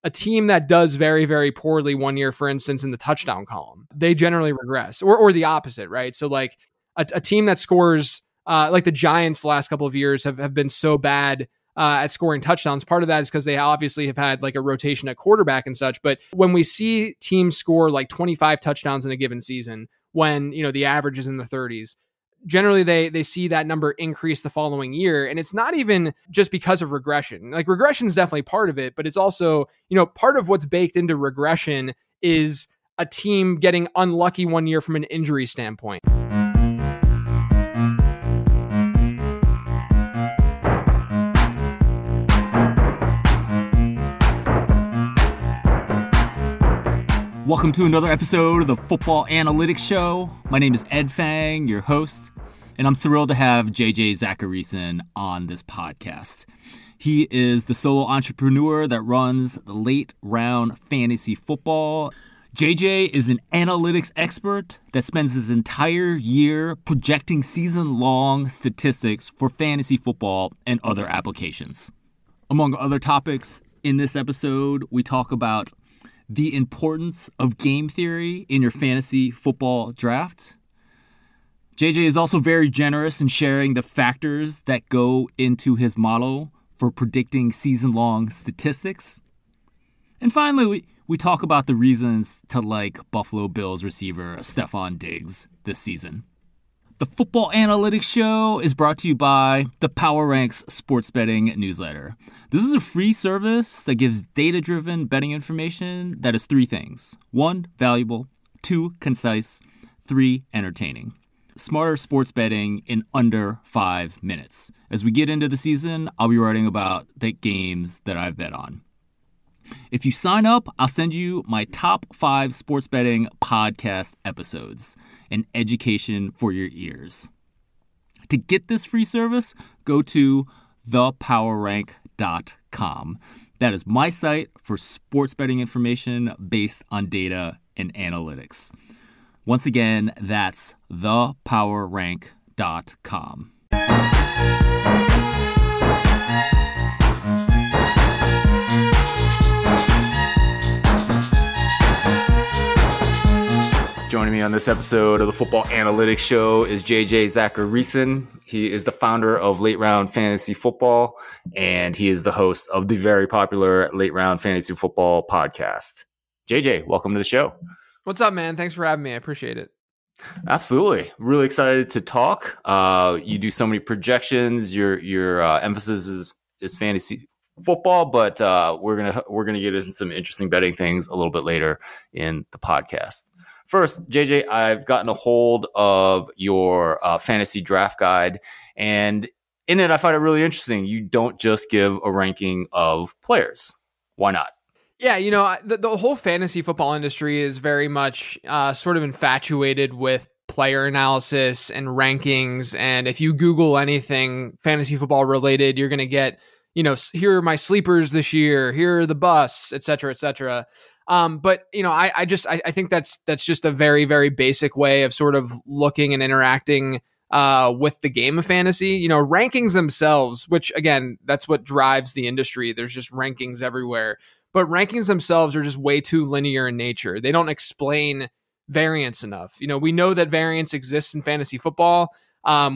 a team that does very, very poorly one year, for instance, in the touchdown column, they generally regress, or the opposite, right? So like a team that scores, like the Giants the last couple of years have been so bad at scoring touchdowns. Part of that is because they obviously have had like a rotation at quarterback and such. But when we see teams score like 25 touchdowns in a given season, when, you know, the average is in the 30s, generally they see that number increase the following year. And it's not even just because of regression. Like regression is definitely part of it, but it's also, you know, part of what's baked into regression is a team getting unlucky one year from an injury standpoint. Welcome to another episode of the Football Analytics Show. My name is Ed Fang, your host, and I'm thrilled to have Zachariason on this podcast. He is the solo entrepreneur that runs the Late Round Fantasy Football. JJ is an analytics expert that spends his entire year projecting season-long statistics for fantasy football and other applications. Among other topics, in this episode, we talk about the importance of game theory in your fantasy football draft. JJ is also very generous in sharing the factors that go into his model for predicting season-long statistics. And finally, we talk about the reasons to like Buffalo Bills receiver Stefon Diggs this season. The Football Analytics Show is brought to you by the Power Ranks Sports Betting Newsletter. This is a free service that gives data-driven betting information that is three things. 1, valuable. 2, concise. 3, entertaining. Smarter sports betting in under 5 minutes. As we get into the season, I'll be writing about the games that I've bet on. If you sign up, I'll send you my top 5 sports betting podcast episodes, an education for your ears. To get this free service, go to thepowerrank.com. That is my site for sports betting information based on data and analytics. Once again, that's thepowerrank.com. Joining me on this episode of the Football Analytics Show is Zachariason. He is the founder of Late Round Fantasy Football, and he is the host of the very popular Late Round Fantasy Football podcast. JJ, welcome to the show. What's up, man? Thanks for having me. I appreciate it. Absolutely. Really excited to talk. You do so many projections. Your emphasis is fantasy football, but we're gonna get into some interesting betting things a little bit later in the podcast. First, JJ, I've gotten a hold of your fantasy draft guide, and in it, I find it really interesting. You don't just give a ranking of players. Why not? Yeah, you know, the whole fantasy football industry is very much sort of infatuated with player analysis and rankings. And if you Google anything fantasy football related, you're going to get, you know, here are my sleepers this year, here are the busts, et cetera, et cetera. But you know, I think that's just a very, very basic way of sort of looking and interacting with the game of fantasy. You know, rankings themselves, which again, that's what drives the industry. There's just rankings everywhere, but rankings themselves are just way too linear in nature. They don't explain variance enough. You know, we know that variance exists in fantasy football.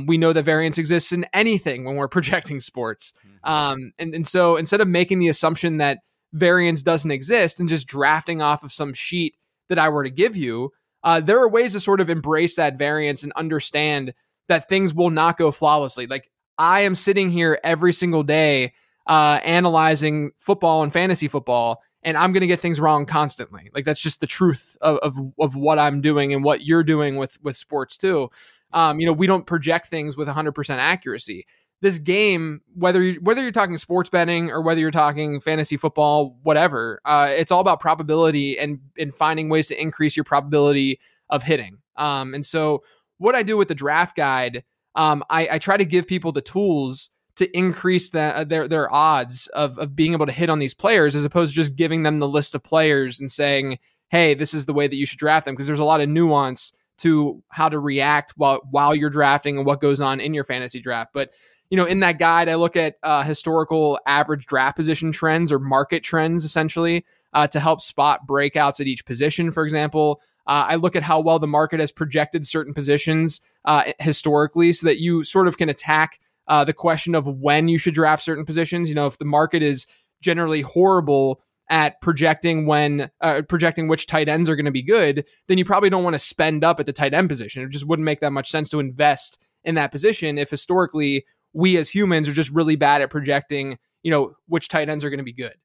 We know that variance exists in anything when we're projecting sports. And so instead of making the assumption that variance doesn't exist and just drafting off of some sheet that I were to give you, there are ways to sort of embrace that variance and understand that things will not go flawlessly. Like I am sitting here every single day analyzing football and fantasy football, and I'm going to get things wrong constantly. Like that's just the truth of what I'm doing and what you're doing with sports too. You know, we don't project things with 100% accuracy. This game, whether you're talking sports betting or whether you're talking fantasy football, whatever, it's all about probability and finding ways to increase your probability of hitting. And so what I do with the draft guide, I try to give people the tools to increase their odds of being able to hit on these players, as opposed to just giving them the list of players and saying, hey, this is the way that you should draft them. Because there's a lot of nuance to how to react while you're drafting and what goes on in your fantasy draft. But in that guide, I look at historical average draft position trends or market trends, essentially, to help spot breakouts at each position, for example. I look at how well the market has projected certain positions historically so that you sort of can attack the question of when you should draft certain positions. If the market is generally horrible at projecting which tight ends are going to be good, then you probably don't want to spend up at the tight end position. It just wouldn't make that much sense to invest in that position if historically we as humans are just really bad at projecting, which tight ends are going to be good.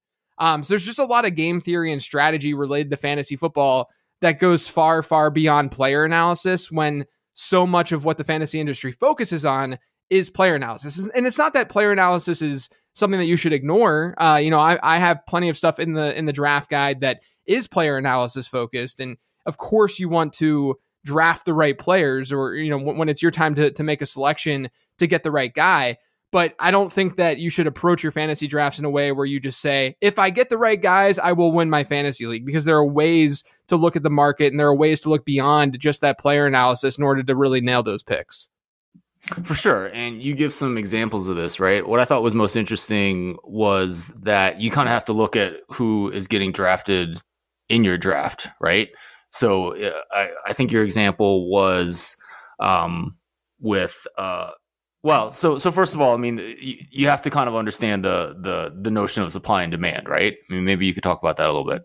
So there's just a lot of game theory and strategy related to fantasy football that goes far, far beyond player analysis, when so much of what the fantasy industry focuses on is player analysis. And it's not that player analysis is something that you should ignore. I have plenty of stuff in the draft guide that is player analysis focused. And of course you want to draft the right players, or, when it's your time to make a selection to get the right guy. But I don't think that you should approach your fantasy drafts in a way where you just say, if I get the right guys, I will win my fantasy league, because there are ways to look at the market and there are ways to look beyond just that player analysis in order to really nail those picks. For sure. And you give some examples of this, right? What I thought was most interesting was that you kind of have to look at who is getting drafted in your draft, right? So I think your example was with so first of all, I mean, you have to kind of understand the notion of supply and demand, right? I mean, maybe you could talk about that a little bit.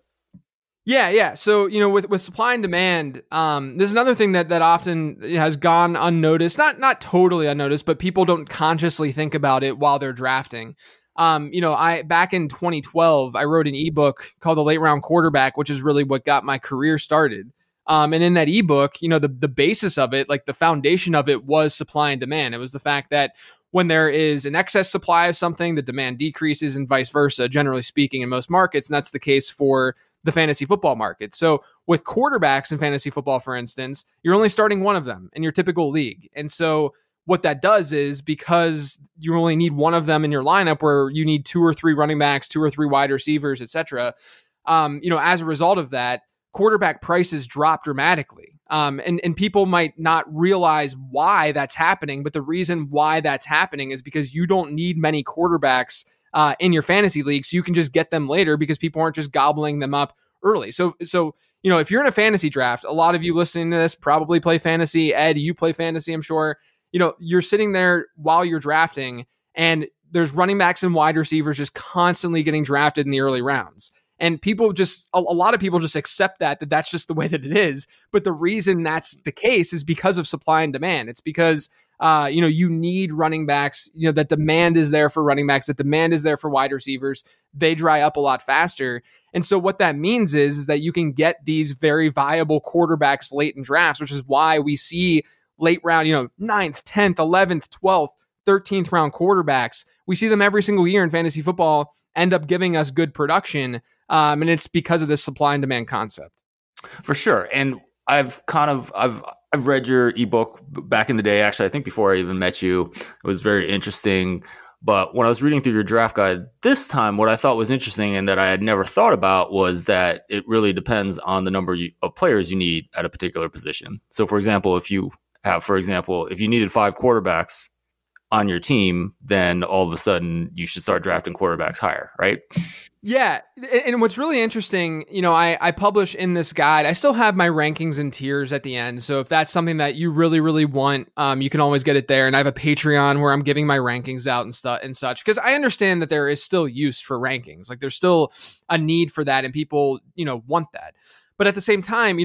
Yeah. So, with supply and demand, there's another thing that often has gone unnoticed, not totally unnoticed, but people don't consciously think about it while they're drafting. Back in 2012, I wrote an ebook called The Late Round Quarterback, which is really what got my career started. And in that ebook, the basis of it, like the foundation of it, was supply and demand. It was the fact that when there is an excess supply of something, the demand decreases, and vice versa, generally speaking, in most markets. And that's the case for the fantasy football market. So with quarterbacks in fantasy football, for instance, you're only starting one of them in your typical league. And so what that does is, because you only need one of them in your lineup where you need 2 or 3 running backs, 2 or 3 wide receivers, etc. As a result of that, quarterback prices drop dramatically. And people might not realize why that's happening, but the reason why that's happening is because you don't need many quarterbacks in your fantasy league, so you can just get them later because people aren't just gobbling them up early. So if you're in a fantasy draft, a lot of you listening to this probably play fantasy. Ed, you play fantasy, I'm sure. You're sitting there while you're drafting, and there's running backs and wide receivers just constantly getting drafted in the early rounds. And people a lot of people just accept that that's just the way that it is. But the reason that's the case is because of supply and demand. It's because, you need running backs, that demand is there for running backs, that demand is there for wide receivers. They dry up a lot faster. And so what that means is that you can get these very viable quarterbacks late in drafts, which is why we see late round, 9th, 10th, 11th, 12th, 13th round quarterbacks. We see them every single year in fantasy football end up giving us good production. And it's because of this supply and demand concept. For sure. And I've read your ebook back in the day. Actually, I think before I even met you. It was very interesting. But when I was reading through your draft guide this time, what I thought was interesting and that I had never thought about was that it really depends on the number of players you need at a particular position. So, for example, if you needed 5 quarterbacks on your team, then all of a sudden you should start drafting quarterbacks higher, right? Yeah. And what's really interesting, I publish in this guide, I still have my rankings and tiers at the end. So if that's something that you really, really want, you can always get it there. And I have a Patreon where I'm giving my rankings out and such, because I understand that there is still use for rankings. Like there's still a need for that, and people, want that. But at the same time,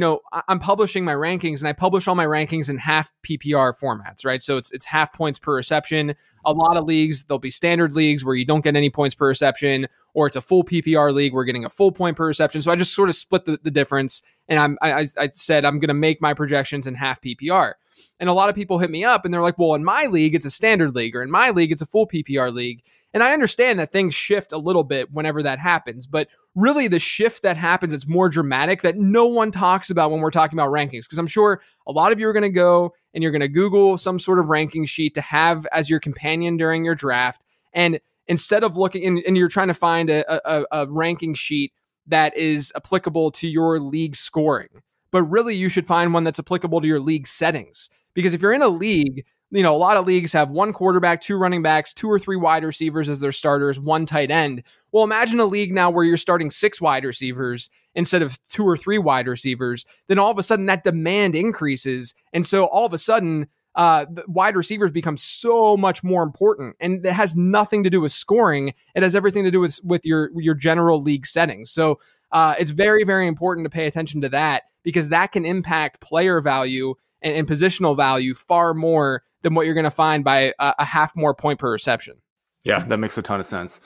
I'm publishing my rankings, and I publish all my rankings in half PPR formats, right? So it's half points per reception. A lot of leagues, there'll be standard leagues where you don't get any points per reception, or it's a full PPR league, we're getting a full point per reception. So I just sort of split the difference, and I said I'm going to make my projections in half PPR. And a lot of people hit me up, and they're like, well, in my league, it's a standard league, or in my league, it's a full PPR league. And I understand that things shift a little bit whenever that happens, but really the shift that happens, it's more dramatic, that no one talks about when we're talking about rankings. Because I'm sure a lot of you are going to go and you're going to Google some sort of ranking sheet to have as your companion during your draft. And instead of looking, and you're trying to find a ranking sheet that is applicable to your league scoring, but really you should find one that's applicable to your league settings. Because if you're in a league, a lot of leagues have one quarterback, two running backs, two or three wide receivers as their starters, one tight end. Well, imagine a league now where you're starting 6 wide receivers instead of 2 or 3 wide receivers. Then all of a sudden that demand increases. And so all of a sudden, the wide receivers become so much more important, and it has nothing to do with scoring. It has everything to do with your general league settings. So it's very, very important to pay attention to that, because that can impact player value and positional value far more than what you're going to find by a half more point per reception. Yeah, that makes a ton of sense.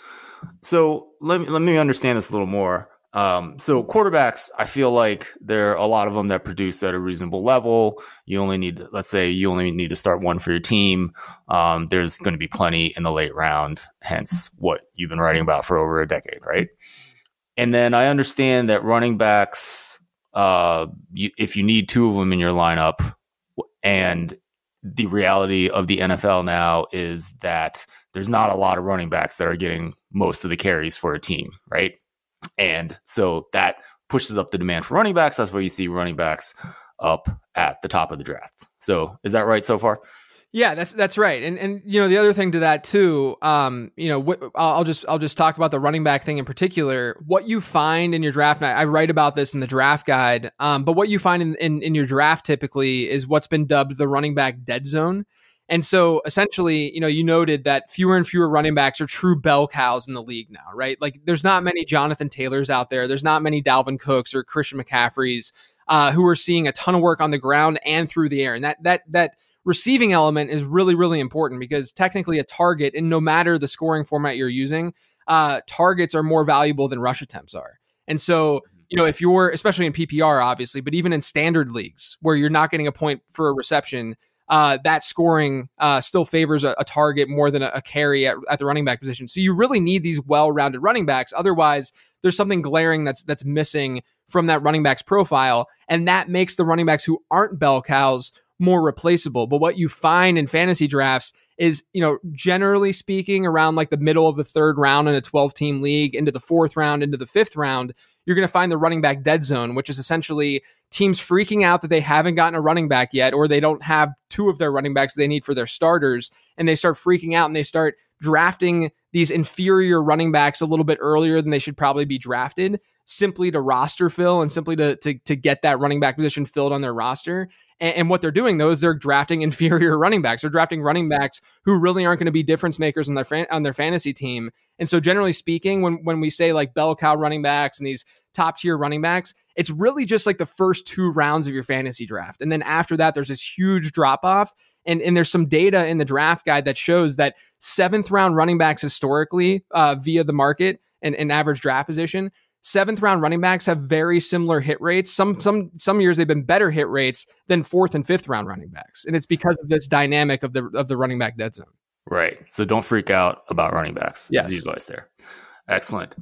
So let me understand this a little more. So quarterbacks, I feel like there are a lot of them that produce at a reasonable level. Let's say you only need to start one for your team. There's going to be plenty in the late round, hence what you've been writing about for over a decade, right? And then I understand that running backs, if you need 2 of them in your lineup, and the reality of the NFL now is that there's not a lot of running backs that are getting most of the carries for a team, right? And so that pushes up the demand for running backs. That's where you see running backs up at the top of the draft. So is that right so far? Yeah, that's right. And the other thing to that too, I'll just talk about the running back thing in particular. What you find in your draft, and I write about this in the draft guide, but what you find in your draft typically is what's been dubbed the running back dead zone. And so essentially, you noted that fewer and fewer running backs are true bell cows in the league now, right? Like there's not many Jonathan Taylors out there. There's not many Dalvin Cooks or Christian McCaffreys who are seeing a ton of work on the ground and through the air. And that receiving element is really, really important, because technically a target, and no matter the scoring format you're using, targets are more valuable than rush attempts are. And so, if you're, especially in PPR, obviously, but even in standard leagues where you're not getting a point for a reception, that scoring still favors a target more than a carry at the running back position. So you really need these well-rounded running backs. Otherwise, there's something glaring that's missing from that running back's profile, and that makes the running backs who aren't bell cows more replaceable. But what you find in fantasy drafts is, generally speaking, around like the middle of the 3rd round in a 12-team league, into the 4th round, into the 5th round, you're going to find the running back dead zone, which is essentially teams freaking out that they haven't gotten a running back yet, or they don't have 2 of their running backs they need for their starters, and they start freaking out and they start drafting these inferior running backs a little bit earlier than they should probably be drafted, simply to roster fill and simply to get that running back position filled on their roster. And what they're doing, though, is they're drafting inferior running backs. They're drafting running backs who really aren't going to be difference makers on their fantasy team. And so generally speaking, when we say like bell cow running backs and these top tier running backs, it's really just like the first 2 rounds of your fantasy draft. And then after that, there's this huge drop off. And there's some data in the draft guide that shows that 7th round running backs historically via the market and average draft position, 7th round running backs have very similar hit rates. Some years they've been better hit rates than 4th and 5th round running backs. And it's because of this dynamic of the running back dead zone. Right. So don't freak out about running backs. Yes. The advice there. Excellent.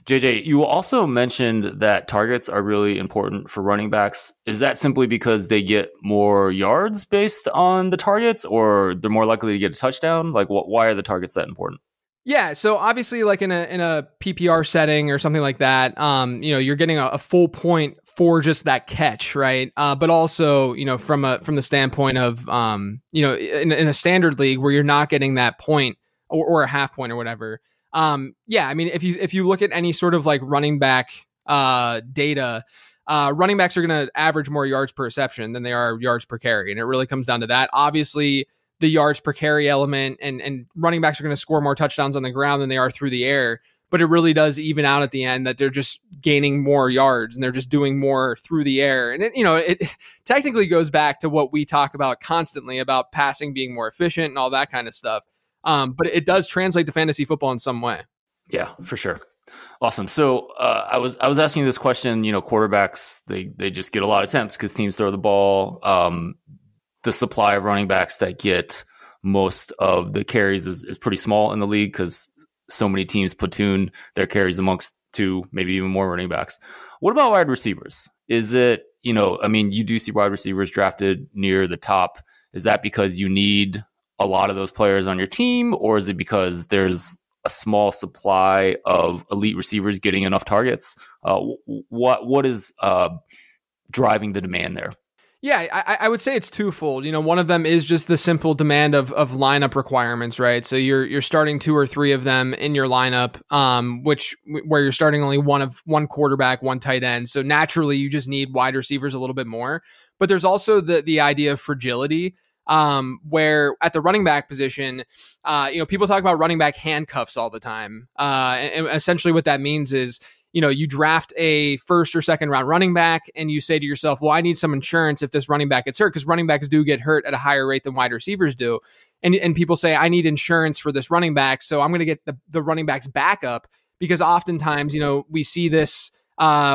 JJ, you also mentioned that targets are really important for running backs. Is that simply because they get more yards based on the targets, or they're more likely to get a touchdown? Like, why are the targets that important? Yeah, so obviously, like in a PPR setting or something like that, you're getting a full point for just that catch, right? But also, from the standpoint of, in a standard league where you're not getting that point or a half point or whatever. If you look at any sort of like running back data, running backs are going to average more yards per reception than they are yards per carry, and it really comes down to that. Obviously, the yards per carry element and running backs are going to score more touchdowns on the ground than they are through the air, but it really does even out at the end that they're just gaining more yards and they're just doing more through the air. And it technically goes back to what we talk about constantly about passing being more efficient and all that kind of stuff. But it does translate to fantasy football in some way. Yeah, for sure. Awesome. So I was asking you this question, quarterbacks, they just get a lot of attempts because teams throw the ball. The supply of running backs that get most of the carries is pretty small in the league because so many teams platoon their carries amongst 2, maybe even more running backs. What about wide receivers? Is it, you do see wide receivers drafted near the top. Is that because you need a lot of those players on your team, or is it because there's a small supply of elite receivers getting enough targets? What is driving the demand there? Yeah, I would say it's twofold. One of them is just the simple demand of lineup requirements, right? So you're starting 2 or 3 of them in your lineup, where you're starting only one quarterback, one tight end. So naturally, you just need wide receivers a little bit more. But there's also the idea of fragility, where at the running back position, people talk about running back handcuffs all the time. And essentially what that means is, you draft a first or second round running back and you say to yourself, well, I need some insurance if this running back gets hurt, because running backs do get hurt at a higher rate than wide receivers do. And people say, I need insurance for this running back, so I'm going to get the running back's backup, because oftentimes, we see this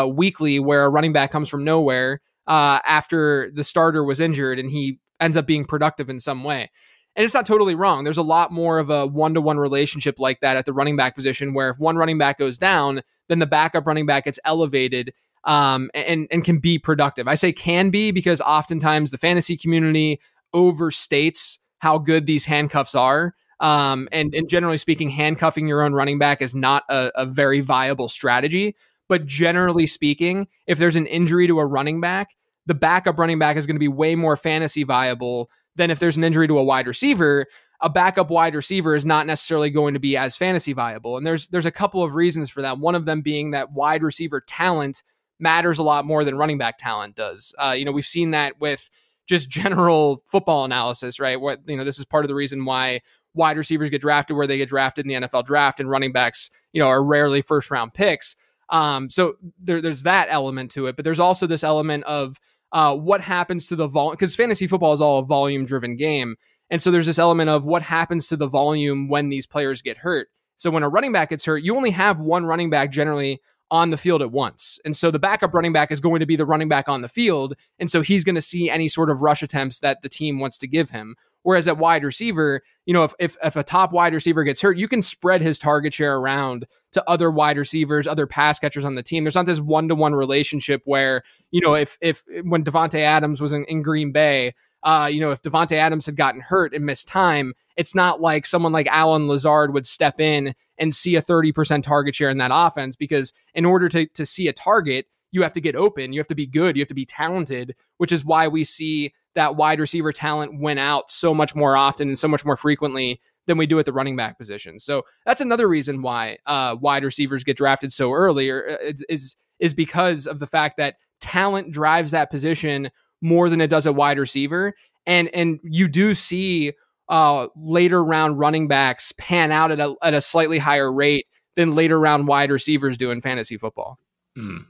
weekly where a running back comes from nowhere after the starter was injured and he ends up being productive in some way. And it's not totally wrong. There's a lot more of a one-to-one relationship like that at the running back position, where if one running back goes down, then the backup running back gets elevated and can be productive. I say can be because oftentimes the fantasy community overstates how good these handcuffs are. And generally speaking, handcuffing your own running back is not a very viable strategy. But generally speaking, if there's an injury to a running back, the backup running back is going to be way more fantasy viable than if there's an injury to a wide receiver. A backup wide receiver is not necessarily going to be as fantasy viable. And there's a couple of reasons for that. One of them being that wide receiver talent matters a lot more than running back talent does. We've seen that with just general football analysis, right? This is part of the reason why wide receivers get drafted where they get drafted in the NFL draft, and running backs, are rarely first round picks. So there's that element to it, but there's also this element of what happens to the volume, because fantasy football is all a volume driven game. And so there's this element of what happens to the volume when these players get hurt. So when a running back gets hurt, you only have one running back generally on the field at once. And so the backup running back is going to be the running back on the field. And so he's going to see any sort of rush attempts that the team wants to give him. Whereas at wide receiver, if a top wide receiver gets hurt, you can spread his target share around to other wide receivers, other pass catchers on the team. There's not this one-to-one relationship where, if when Davante Adams was in Green Bay, if Davante Adams had gotten hurt and missed time, it's not like someone like Allen Lazard would step in and see a 30% target share in that offense, because in order to see a target, you have to get open, you have to be good, you have to be talented, which is why we see that wide receiver talent win out so much more often and so much more frequently than we do at the running back position. So that's another reason why wide receivers get drafted so early, is because of the fact that talent drives that position more than it does a wide receiver. And you do see later round running backs pan out at a slightly higher rate than later round wide receivers do in fantasy football.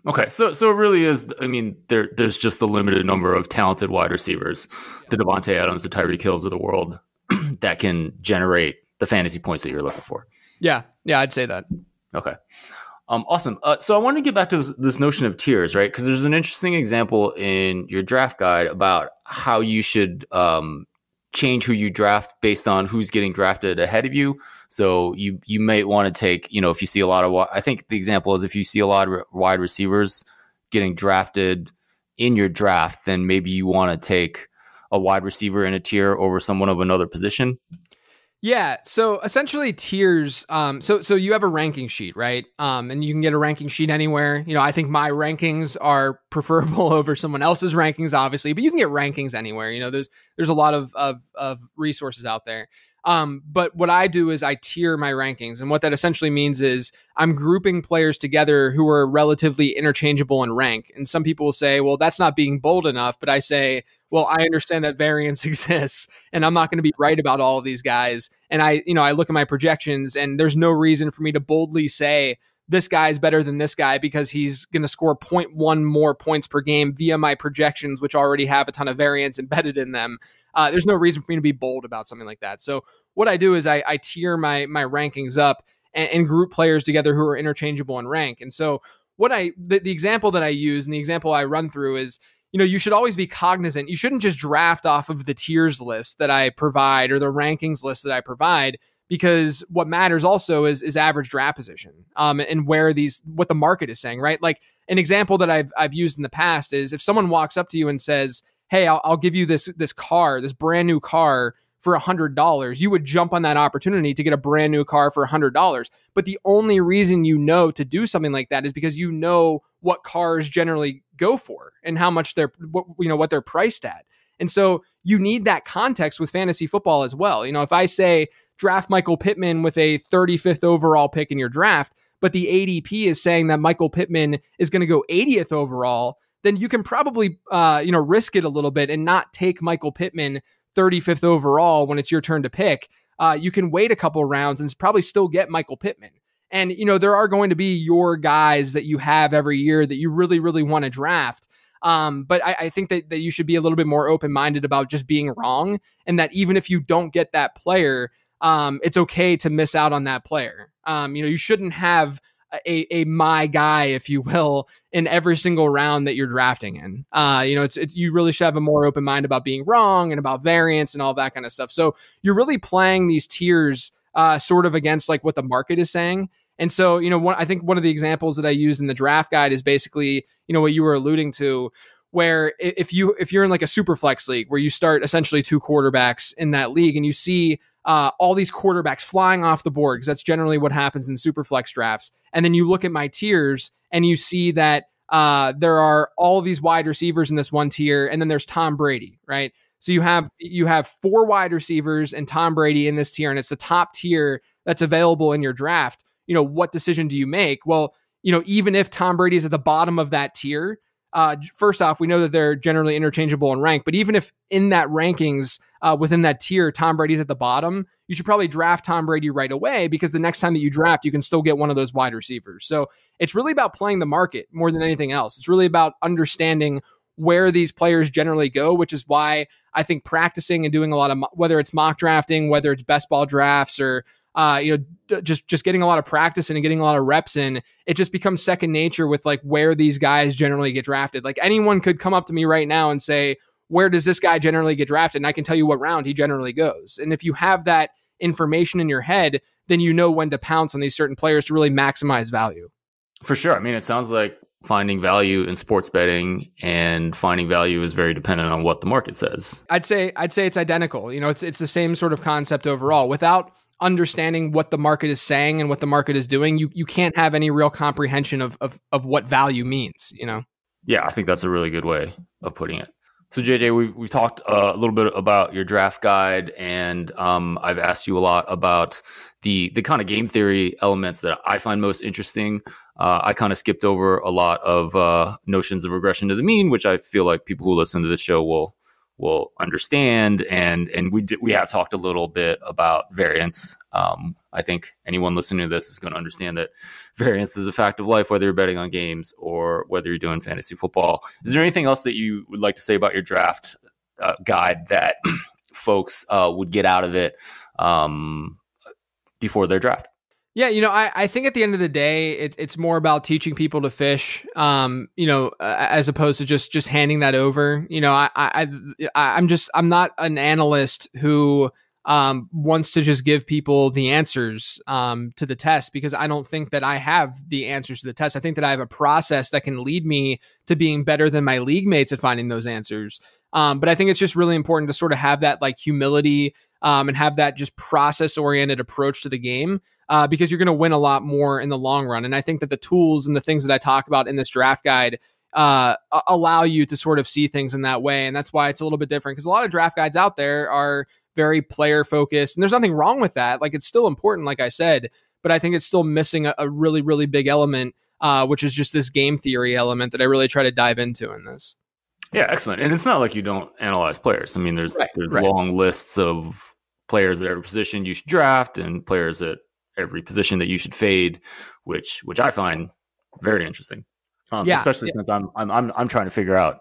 Okay, so it really is. I mean, there's just a limited number of talented wide receivers, the Davante Adams, the Tyreek Hills of the world, that can generate the fantasy points that you're looking for. Yeah, I'd say that. Okay, awesome. So I want to get back to this notion of tiers, right? Because there's an interesting example in your draft guide about how you should change who you draft based on who's getting drafted ahead of you. So you may want to take, if you see a lot of, I think the example is if you see a lot of wide receivers getting drafted in your draft, then maybe you want to take a wide receiver in a tier over someone of another position. Yeah. So essentially tiers. So you have a ranking sheet, right? And you can get a ranking sheet anywhere. I think my rankings are preferable over someone else's rankings, obviously, but you can get rankings anywhere. There's a lot of resources out there. But what I do is I tier my rankings. And what that essentially means is I'm grouping players together who are relatively interchangeable in rank. And some people will say, well, that's not being bold enough. But I say, well, I understand that variance exists and I'm not going to be right about all of these guys. And I look at my projections and there's no reason for me to boldly say this guy is better than this guy because he's going to score 0.1 more points per game via my projections, which already have a ton of variance embedded in them. There's no reason for me to be bold about something like that. So what I do is I tier my rankings up and group players together who are interchangeable in rank. And so the example that I use and the example I run through is, you should always be cognizant. You shouldn't just draft off of the tiers list that I provide or the rankings list that I provide, because what matters also is average draft position and what the market is saying, right? Like an example that I've used in the past is if someone walks up to you and says, hey, I'll give you this car, this brand new car for $100, you would jump on that opportunity to get a brand new car for $100. But the only reason to do something like that is because what cars generally go for and how much what they're priced at. And so you need that context with fantasy football as well. If I say draft Michael Pittman with a 35th overall pick in your draft, but the ADP is saying that Michael Pittman is going to go 80th overall, then you can probably risk it a little bit and not take Michael Pittman 35th overall when it's your turn to pick. You can wait a couple rounds and probably still get Michael Pittman. And, there are going to be your guys that you have every year that you really, really want to draft. But I think that you should be a little bit more open-minded about just being wrong, and that even if you don't get that player, it's okay to miss out on that player. You shouldn't have a my guy, if you will, in every single round that you're drafting in. You really should have a more open mind about being wrong and about variance and all that kind of stuff. So you're really playing these tiers sort of against like what the market is saying. And so, I think one of the examples that I used in the draft guide is basically, what you were alluding to, where if you're in like a super flex league where you start essentially 2 quarterbacks in that league and you see all these quarterbacks flying off the board, because that's generally what happens in super flex drafts. And then you look at my tiers and you see that there are all these wide receivers in this one tier, and then there's Tom Brady, right? So you have 4 wide receivers and Tom Brady in this tier, and it's the top tier that's available in your draft. What decision do you make? Well, even if Tom Brady is at the bottom of that tier, first off, we know that they're generally interchangeable in rank, but even if in that rankings within that tier, Tom Brady's at the bottom, you should probably draft Tom Brady right away, because the next time that you draft, you can still get one of those wide receivers. So it's really about playing the market more than anything else. It's really about understanding where these players generally go, which is why I think practicing and doing a lot of, whether it's mock drafting, whether it's best ball drafts, or just getting a lot of practice and getting a lot of reps in, it just becomes second nature with like where these guys generally get drafted. Like anyone could come up to me right now and say, where does this guy generally get drafted? And I can tell you what round he generally goes. And if you have that information in your head, then you know when to pounce on these certain players to really maximize value. For sure. I mean, it sounds like finding value in sports betting and finding value is very dependent on what the market says. I'd say it's identical. It's the same sort of concept overall. Without understanding what the market is saying and what the market is doing, you can't have any real comprehension of what value means, Yeah, I think that's a really good way of putting it. So JJ, we've talked a little bit about your draft guide, and I've asked you a lot about the kind of game theory elements that I find most interesting. I kind of skipped over a lot of notions of regression to the mean, which I feel like people who listen to the show will understand, and we have talked a little bit about variance. I think anyone listening to this is going to understand that variance is a fact of life, whether you're betting on games or whether you're doing fantasy football. Is there anything else that you would like to say about your draft guide that folks would get out of it before their draft? Yeah, I think at the end of the day, it's more about teaching people to fish, as opposed to just handing that over. I'm not an analyst who wants to just give people the answers to the test, because I don't think that I have the answers to the test. I think that I have a process that can lead me to being better than my league mates at finding those answers. But I think it's just really important to sort of have that like humility and have that just process oriented approach to the game. Because you're going to win a lot more in the long run. And I think that the tools and the things that I talk about in this draft guide allow you to sort of see things in that way. And that's why it's a little bit different, because a lot of draft guides out there are very player focused, and there's nothing wrong with that. Like, it's still important, like I said, but I think it's still missing a really, really big element, which is just this game theory element that I really try to dive into in this. Yeah, excellent. And it's not like you don't analyze players. I mean, there's long lists of players at every position you should draft and players at every position that you should fade, which I find very interesting. Especially since I'm trying to figure out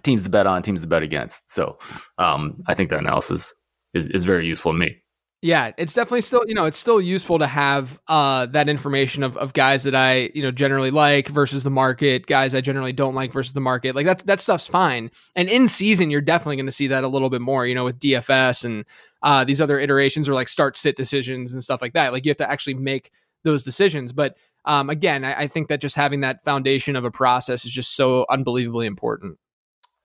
teams to bet on, teams to bet against. So I think that analysis is very useful to me. Yeah, it's definitely still, it's still useful to have that information of guys that I, generally like versus the market, guys I generally don't like versus the market. Like that stuff's fine. And in season, you're definitely going to see that a little bit more, with DFS and these other iterations, or like start sit decisions and stuff like that. Like you have to actually make those decisions. But again, I think that just having that foundation of a process is just so unbelievably important.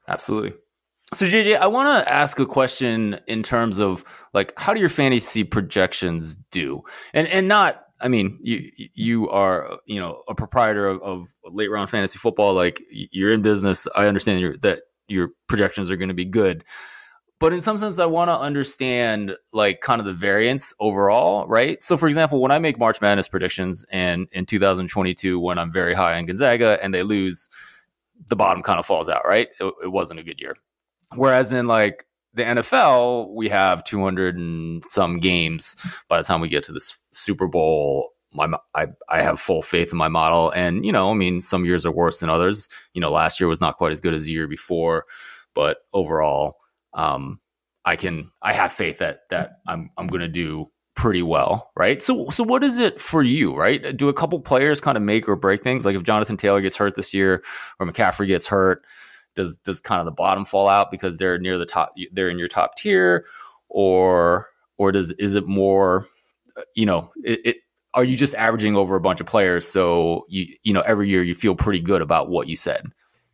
Absolutely. So JJ, I want to ask a question in terms of like, how do your fantasy projections do? And not I mean, you are, a proprietor of late round fantasy football. Like, you're in business. I understand that your projections are going to be good. But in some sense, I want to understand like kind of the variance overall, right? So, for example, when I make March Madness predictions, and in 2022, when I'm very high on Gonzaga and they lose, the bottom kind of falls out, right? It wasn't a good year. Whereas in like the NFL, we have 200 and some games by the time we get to this Super Bowl. I have full faith in my model, and I mean, some years are worse than others. Last year was not quite as good as the year before, but overall, I have faith that I'm going to do pretty well, right? So what is it for you, right? Do a couple players kind of make or break things? Like if Jonathan Taylor gets hurt this year or McCaffrey gets hurt, does kind of the bottom fall out because they're near the top, they're in your top tier, or is it more, are you just averaging over a bunch of players? So every year you feel pretty good about what you said.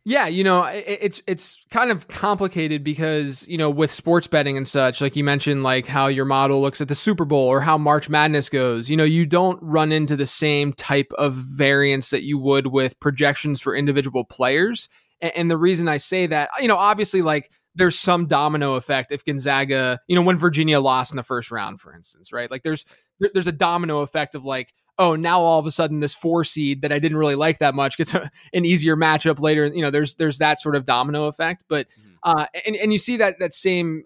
Yeah, it's kind of complicated because, with sports betting and such, like you mentioned, like how your model looks at the Super Bowl or how March Madness goes, you don't run into the same type of variance that you would with projections for individual players. And the reason I say that, obviously, like there's some domino effect if Gonzaga, when Virginia lost in the first round, for instance, right? Like there's a domino effect of like, oh, now all of a sudden this 4 seed that I didn't really like that much gets an easier matchup later. There's that sort of domino effect. But and you see that same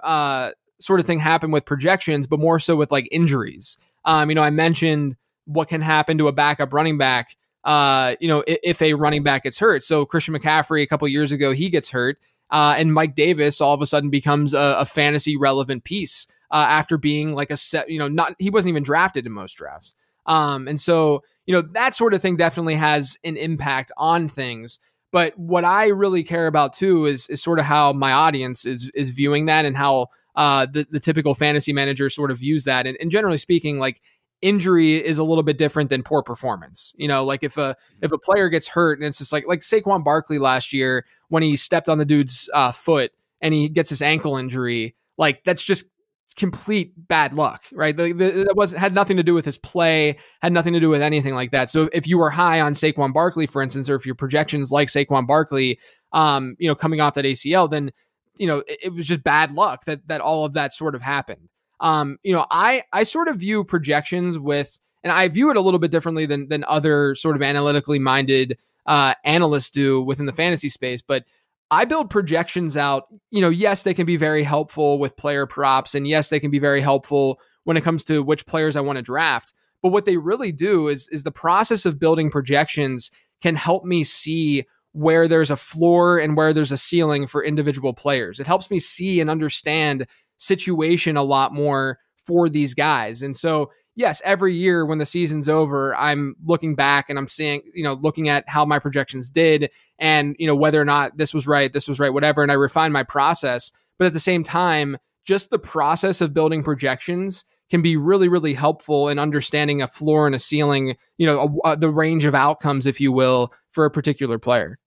sort of thing happen with projections, but more so with like injuries. I mentioned what can happen to a backup running back, if a running back gets hurt. So Christian McCaffrey a couple years ago, he gets hurt, and Mike Davis all of a sudden becomes a fantasy relevant piece after being like he wasn't even drafted in most drafts. And so, that sort of thing definitely has an impact on things. But what I really care about too is sort of how my audience is viewing that, and how the typical fantasy manager sort of views that. And generally speaking, like injury is a little bit different than poor performance. Like if a player gets hurt and it's just like Saquon Barkley last year when he stepped on the dude's foot and he gets his ankle injury, like that's just complete bad luck, right? That had nothing to do with his play, had nothing to do with anything like that. So if you were high on Saquon Barkley, for instance, or if your projections like Saquon Barkley, coming off that ACL, then, it was just bad luck that all of that sort of happened. I sort of view projections and I view it a little bit differently than other sort of analytically minded analysts do within the fantasy space, but I build projections out, yes, they can be very helpful with player props, and yes, they can be very helpful when it comes to which players I want to draft. But what they really do is the process of building projections can help me see where there's a floor and where there's a ceiling for individual players. It helps me see and understand situation a lot more for these guys. And so, yes, every year when the season's over, I'm looking back and I'm seeing, looking at how my projections did and, whether or not this was right, whatever. And I refine my process. But at the same time, just the process of building projections can be really, really helpful in understanding a floor and a ceiling, the range of outcomes, if you will, for a particular player.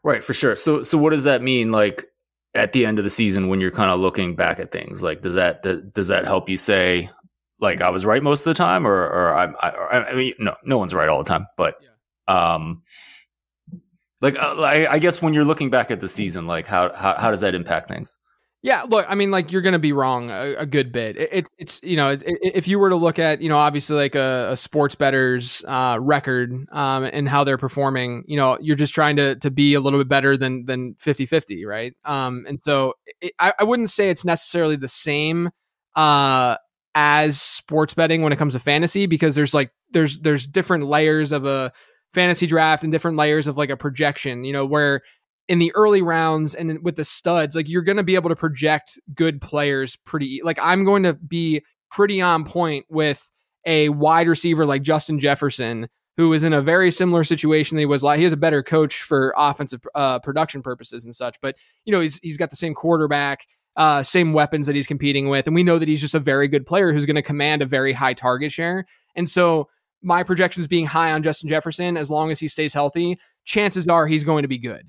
Right, for sure. So what does that mean? Like at the end of the season, when you're kind of looking back at things, like does that help you say, like I was right most of the time, or I mean, no one's right all the time, but I guess when you're looking back at the season, like how does that impact things? Yeah, look, I mean, like you're going to be wrong a good bit. It's if you were to look at, obviously like a sports bettor's record and how they're performing, you're just trying to be a little bit better than 50-50, right? And so I wouldn't say it's necessarily the same as sports betting when it comes to fantasy, because there's different layers of a fantasy draft and different layers of like a projection, where in the early rounds and with the studs, like you're going to be able to project good players like I'm going to be pretty on point with a wide receiver like Justin Jefferson, who is in a very similar situation. He has a better coach for offensive production purposes and such, but he's got the same quarterback, same weapons that he's competing with. And we know that he's just a very good player who's going to command a very high target share. And so my projections being high on Justin Jefferson, as long as he stays healthy, chances are he's going to be good.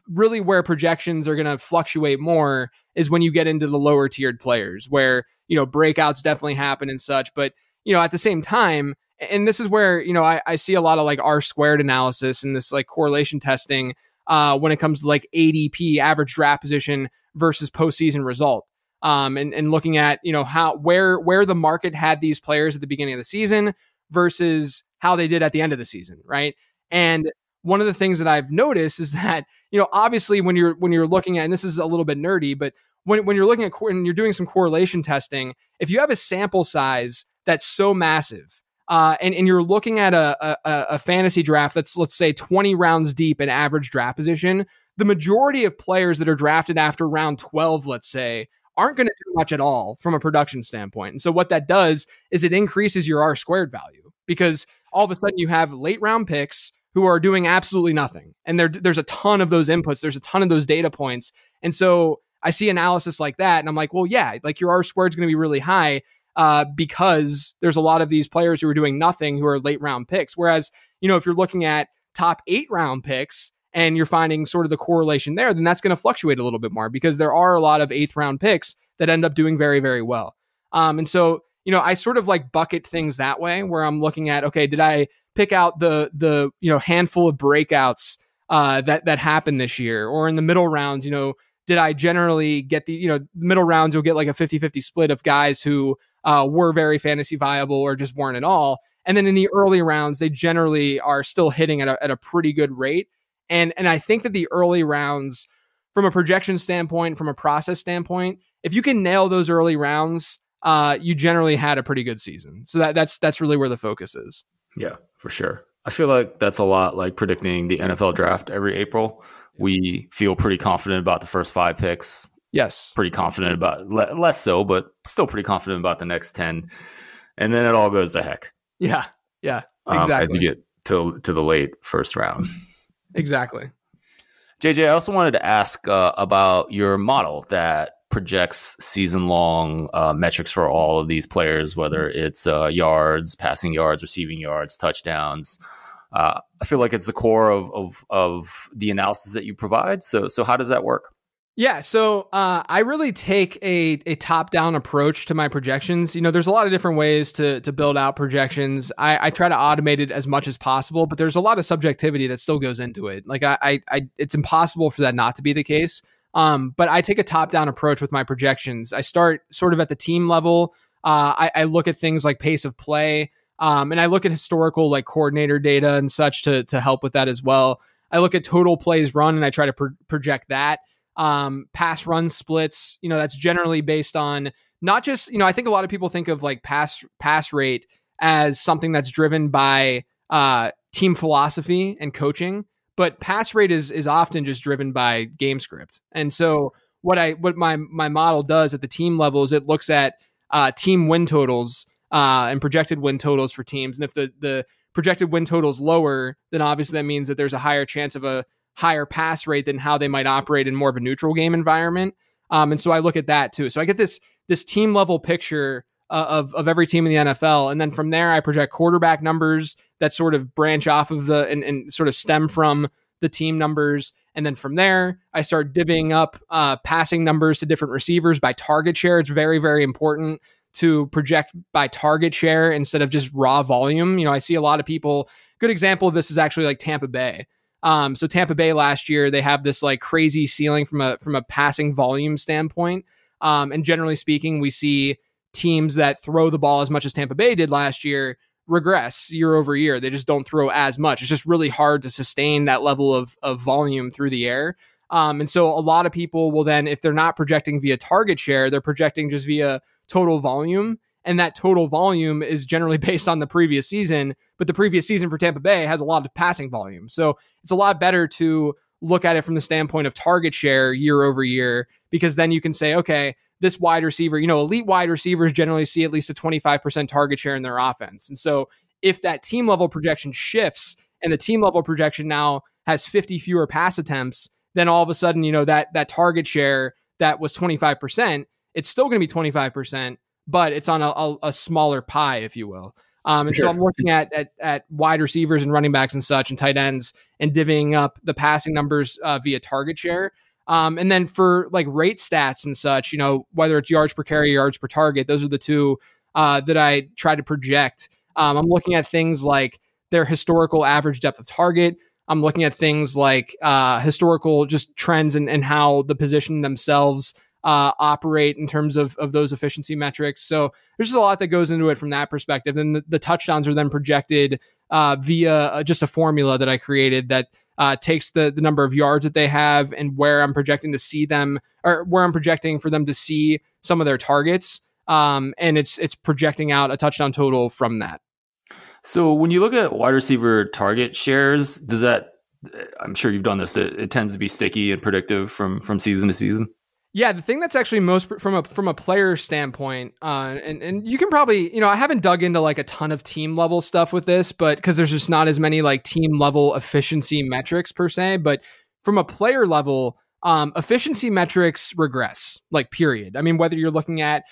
Really where projections are going to fluctuate more is when you get into the lower tiered players where, breakouts definitely happen and such. But, at the same time, And this is where, I see a lot of like R squared analysis and this like correlation testing when it comes to like ADP, average draft position versus postseason result. And looking at, where the market had these players at the beginning of the season versus how they did at the end of the season. Right. And one of the things that I've noticed is that, obviously when you're looking at, and this is a little bit nerdy, but when you're looking at, when you're doing some correlation testing, if you have a sample size that's so massive, and you're looking at a fantasy draft that's, let's say, 20 rounds deep in average draft position, the majority of players that are drafted after round 12, let's say, aren't going to do much at all from a production standpoint. And so what that does is it increases your R squared value, because all of a sudden you have late round picks who are doing absolutely nothing. And there's a ton of those inputs. There's a ton of those data points. And so I see analysis like that and I'm like, well, yeah, like your R squared is going to be really high because there's a lot of these players who are doing nothing who are late round picks. Whereas, if you're looking at top 8 round picks and you're finding sort of the correlation there, then that's going to fluctuate a little bit more, because there are a lot of 8th round picks that end up doing very, very well. And so, I sort of like bucket things that way, where I'm looking at, okay, did I pick out the handful of breakouts that happened this year? Or in the middle rounds, did I generally get the middle rounds, you'll get like a 50-50 split of guys who were very fantasy viable or just weren't at all. And then in the early rounds, they generally are still hitting at a pretty good rate. And I think that the early rounds, from a projection standpoint, from a process standpoint, if you can nail those early rounds, you generally had a pretty good season. So that's really where the focus is. Yeah, for sure. I feel like that's a lot like predicting the NFL draft every April. We feel pretty confident about the first 5 picks. Yes. Pretty confident about, less so, but still pretty confident about the next 10. And then it all goes to heck. Yeah. Yeah. Exactly. As you get to the late first round. Exactly. JJ, I also wanted to ask about your model that projects season-long metrics for all of these players, whether it's yards, passing yards, receiving yards, touchdowns. I feel like it's the core of the analysis that you provide. So how does that work? Yeah, so I really take a top-down approach to my projections. There's a lot of different ways to build out projections. I try to automate it as much as possible, but there's a lot of subjectivity that still goes into it. Like it's impossible for that not to be the case. But I take a top-down approach with my projections. I start sort of at the team level. I look at things like pace of play, and I look at historical like coordinator data and such to help with that as well. I look at total plays run and I try to project that. Pass run splits, that's generally based on not just, I think a lot of people think of like pass rate as something that's driven by team philosophy and coaching, but pass rate is often just driven by game script. And so what my model does at the team level is it looks at team win totals and projected win totals for teams. And if the projected win total is lower, then obviously that means that there's a higher chance of a higher pass rate than how they might operate in more of a neutral game environment. And so I look at that too. So I get this team level picture of every team in the NFL. And then from there, I project quarterback numbers that sort of branch off of and sort of stem from the team numbers. And then from there, I start divvying up passing numbers to different receivers by target share. It's very, very important to project by target share instead of just raw volume. I see a lot of people, good example of this is actually like Tampa Bay. So Tampa Bay last year, they have this like crazy ceiling from a passing volume standpoint. And generally speaking, we see teams that throw the ball as much as Tampa Bay did last year regress year over year. They just don't throw as much. It's just really hard to sustain that level of volume through the air. And so a lot of people will then, if they're not projecting via target share, they're projecting just via total volume. And that total volume is generally based on the previous season, but the previous season for Tampa Bay has a lot of passing volume. So it's a lot better to look at it from the standpoint of target share year over year, because then you can say, okay, this wide receiver, elite wide receivers generally see at least a 25% target share in their offense. And so if that team level projection shifts and the team level projection now has 50 fewer pass attempts, then all of a sudden, that target share that was 25%, it's still going to be 25%. But it's on a smaller pie, if you will. And so I'm looking at wide receivers and running backs and such and tight ends and divvying up the passing numbers via target share. And then for like rate stats and such, whether it's yards per carry, yards per target, those are the two that I try to project. I'm looking at things like their historical average depth of target. I'm looking at things like historical just trends and how the position themselves operate in terms of those efficiency metrics. So there's just a lot that goes into it from that perspective. Then the touchdowns are then projected via just a formula that I created that takes the number of yards that they have and where I'm projecting to see them, or where I'm projecting for them to see some of their targets. And it's projecting out a touchdown total from that. So when you look at wide receiver target shares, does that, I'm sure you've done this, it tends to be sticky and predictive from season to season? Yeah, the thing that's actually most from a player standpoint, and you can probably, I haven't dug into like a ton of team level stuff with this, but because there's just not as many like team level efficiency metrics per se, but from a player level, efficiency metrics regress, like period. I mean, whether you're looking at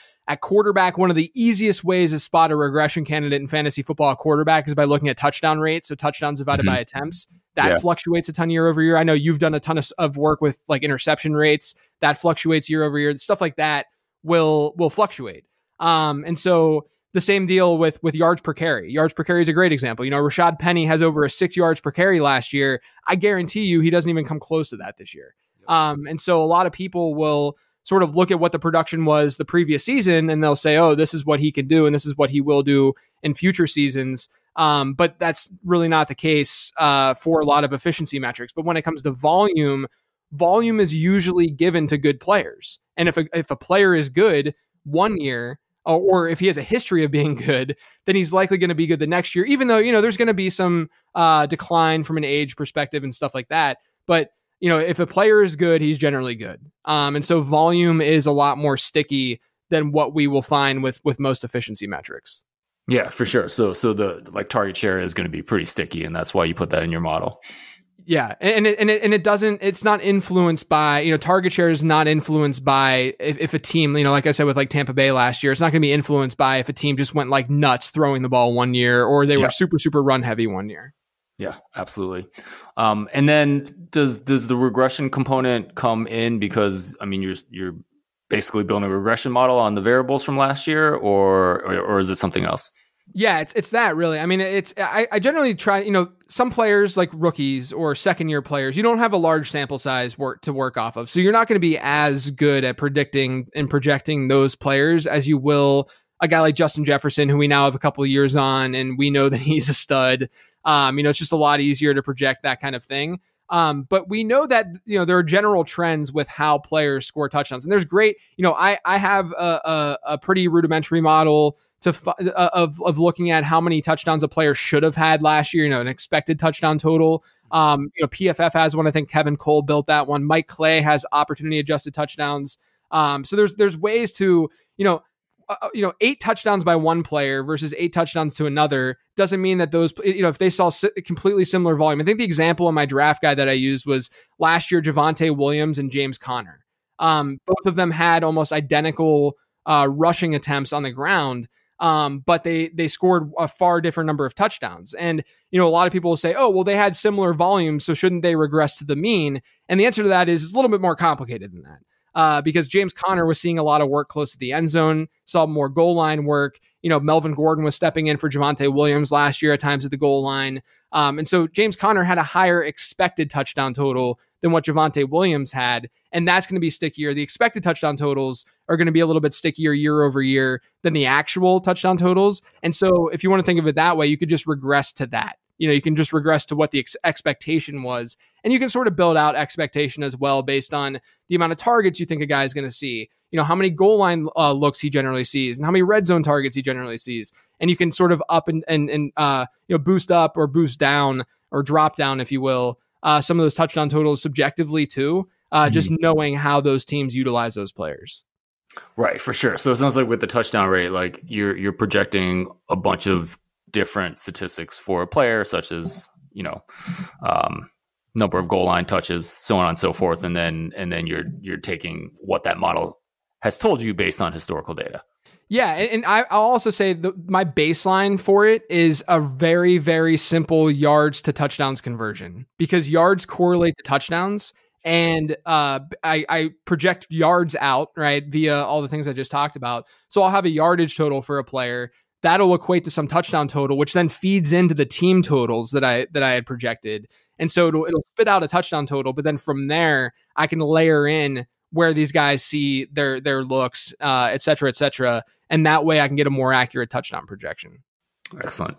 quarterback, one of the easiest ways to spot a regression candidate in fantasy football at quarterback is by looking at touchdown rate. So touchdowns divided by attempts. That fluctuates a ton year over year. I know you've done a ton of work with like interception rates. That fluctuates year over year. Stuff like that will fluctuate. And so the same deal with yards per carry. Yards per carry is a great example. Rashad Penny has over a 6 yards per carry last year. I guarantee you he doesn't even come close to that this year. And so a lot of people will sort of look at what the production was the previous season and they'll say, oh, this is what he can do and this is what he will do in future seasons. But that's really not the case for a lot of efficiency metrics. But when it comes to volume is usually given to good players. And if a player is good one year, or if he has a history of being good, then he's likely going to be good the next year, even though, there's going to be some decline from an age perspective and stuff like that. But if a player is good, he's generally good. And so volume is a lot more sticky than what we will find with most efficiency metrics. Yeah, for sure. So the like target share is going to be pretty sticky, and that's why you put that in your model. Yeah, it's not influenced by, target share is not influenced by if a team, like I said with like Tampa Bay last year, it's not going to be influenced by if a team just went like nuts throwing the ball one year or they were super, super run heavy one year. Yeah, absolutely. And then does the regression component come in because, I mean, you're basically building a regression model on the variables from last year, or is it something else? Yeah, it's that really. I mean, I generally try, some players like rookies or second year players, you don't have a large sample size to work off of. So you're not going to be as good at predicting and projecting those players as you will a guy like Justin Jefferson, who we now have a couple of years on and we know that he's a stud. It's just a lot easier to project that kind of thing. But we know that, there are general trends with how players score touchdowns, and there's great, I have a pretty rudimentary model of looking at how many touchdowns a player should have had last year, an expected touchdown total. PFF has one. I think Kevin Cole built that one. Mike Clay has opportunity adjusted touchdowns. So there's ways to, 8 touchdowns by one player versus 8 touchdowns to another doesn't mean that those, if they saw completely similar volume. I think the example in my draft guide that I used was last year, Javonte Williams and James Conner. Both of them had almost identical rushing attempts on the ground, but they scored a far different number of touchdowns. And, a lot of people will say, oh, well, they had similar volumes, so shouldn't they regress to the mean? And the answer to that is it's a little bit more complicated than that. Because James Conner was seeing a lot of work close to the end zone, saw more goal line work. Melvin Gordon was stepping in for Javonte Williams last year at times at the goal line. And so James Conner had a higher expected touchdown total than what Javonte Williams had. And that's going to be stickier. The expected touchdown totals are going to be a little bit stickier year over year than the actual touchdown totals. And so if you want to think of it that way, you could just regress to that. You can just regress to what the expectation was, and you can sort of build out expectation as well based on the amount of targets you think a guy is going to see, how many goal line looks he generally sees and how many red zone targets he generally sees. And you can sort of up and boost up or boost down or drop down, if you will, some of those touchdown totals subjectively too, just knowing how those teams utilize those players. Right, for sure. So it sounds like with the touchdown rate, like you're projecting a bunch of different statistics for a player, such as number of goal line touches, so on and so forth, and then you're taking what that model has told you based on historical data. Yeah, and I'll also say my baseline for it is a very, very simple yards to touchdowns conversion, because yards correlate to touchdowns, and I project yards out, right, via all the things I just talked about. So I'll have a yardage total for a player that'll equate to some touchdown total, which then feeds into the team totals that I had projected. And so it'll spit out a touchdown total, but then from there I can layer in where these guys see their looks, et cetera, et cetera. And that way I can get a more accurate touchdown projection. Excellent.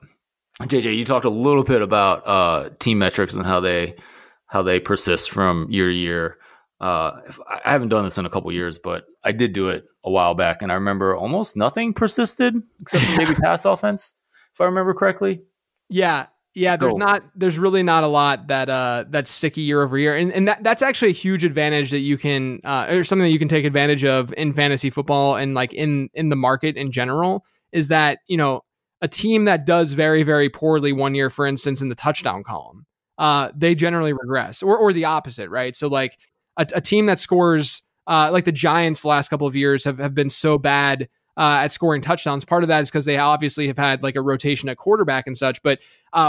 JJ, you talked a little bit about team metrics and how they persist from year to year. I haven't done this in a couple years, but I did do it a while back, and I remember almost nothing persisted except for maybe pass offense, if I remember correctly. Yeah. There's really not a lot that's sticky year over year, and that's actually a huge advantage that you can, or something that you can take advantage of in fantasy football and like in the market in general, is that, you know, a team that does very, very poorly one year, for instance, in the touchdown column, they generally regress, or the opposite, right? So like a team that scores, like the Giants the last couple of years have been so bad at scoring touchdowns. Part of that is because they obviously have had like a rotation at quarterback and such. But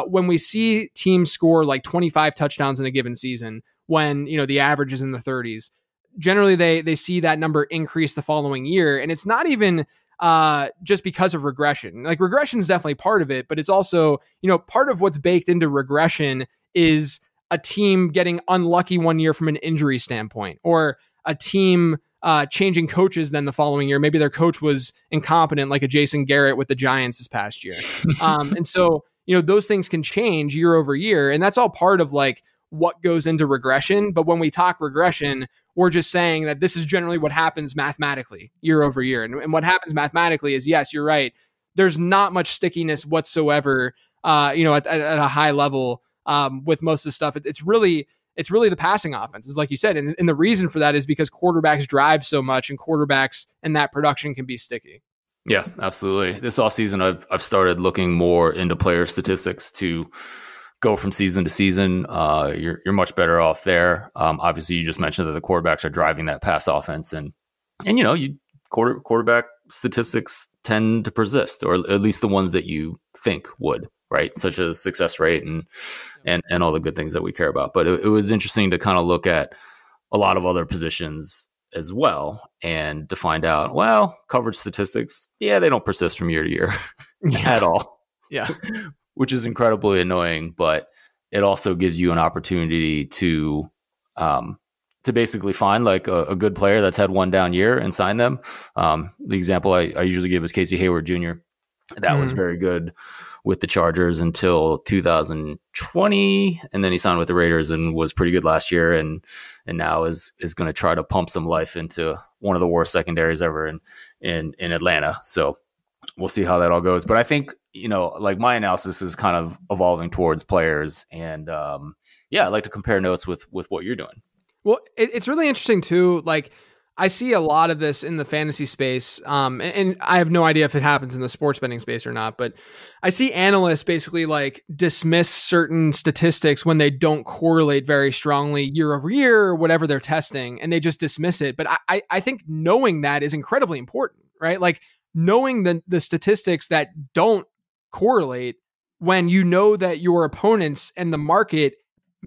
when we see teams score like 25 touchdowns in a given season, when, you know, the average is in the 30s, generally they see that number increase the following year. And it's not even just because of regression. Like regression is definitely part of it, but it's also, you know, part of what's baked into regression is a team getting unlucky one year from an injury standpoint, or a team changing coaches then the following year. Maybe their coach was incompetent, like a Jason Garrett with the Giants this past year. And so, you know, those things can change year over year, and that's all part of like what goes into regression. But when we talk regression, we're just saying that this is generally what happens mathematically year over year. And what happens mathematically is, yes, you're right, there's not much stickiness whatsoever, you know, at a high level with most of the stuff. It's really the passing offense, is like you said. And the reason for that is because quarterbacks drive so much, and quarterbacks and that production can be sticky. Yeah, absolutely. This offseason, I've started looking more into player statistics to go from season to season. You're much better off there. Obviously, you just mentioned that the quarterbacks are driving that pass offense, and you know, quarterback statistics tend to persist, or at least the ones that you think would, right? Such as success rate and all the good things that we care about. But it was interesting to kind of look at a lot of other positions as well, and to find out, well, coverage statistics, yeah, they don't persist from year to year at all. Yeah. Which is incredibly annoying, but it also gives you an opportunity to basically find like a good player that's had one down year and sign them. The example I usually give is Casey Hayward Jr. That was very good with the Chargers until 2020, and then he signed with the Raiders and was pretty good last year, and now is going to try to pump some life into one of the worst secondaries ever in Atlanta. So we'll see how that all goes. But I think, you know, like my analysis is kind of evolving towards players, and yeah, I'd like to compare notes with what you're doing. Well, it's really interesting too. Like, I see a lot of this in the fantasy space, and I have no idea if it happens in the sports betting space or not, but I see analysts basically like dismiss certain statistics when they don't correlate very strongly year over year or whatever they're testing, and they just dismiss it. But I think knowing that is incredibly important, right? Like knowing the statistics that don't correlate, when you know that your opponents and the market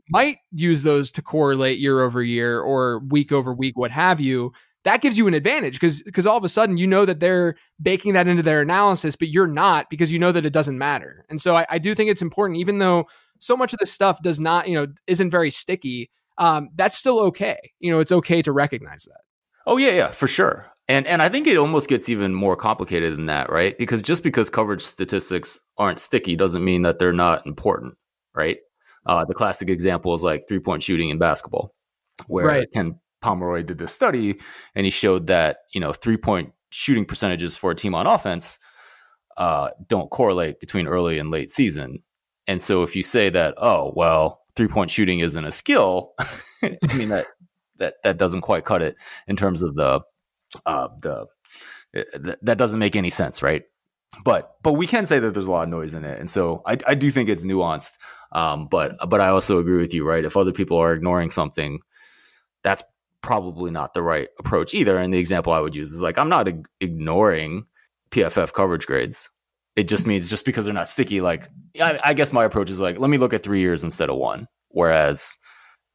might use those to correlate year over year or week over week, what have you, that gives you an advantage, because all of a sudden you know that they're baking that into their analysis, but you're not, because you know that it doesn't matter. And so I do think it's important, even though so much of this stuff does not, you know, isn't very sticky, that's still okay. You know, it's okay to recognize that. Oh yeah, for sure. And I think it almost gets even more complicated than that, right? Because just because coverage statistics aren't sticky doesn't mean that they're not important, right? The classic example is like 3-point shooting in basketball, where Ken Pomeroy did this study, and he showed that, you know, 3-point shooting percentages for a team on offense don't correlate between early and late season. And so if you say that, oh, well, 3-point shooting isn't a skill, I mean, that doesn't quite cut it in terms of that doesn't make any sense, right? But we can say that there's a lot of noise in it, and so I do think it's nuanced. But I also agree with you, right? If other people are ignoring something, that's probably not the right approach either. And the example I would use is like, I'm not ignoring PFF coverage grades. It just means just because they're not sticky, like I guess my approach is like, let me look at 3 years instead of 1. Whereas,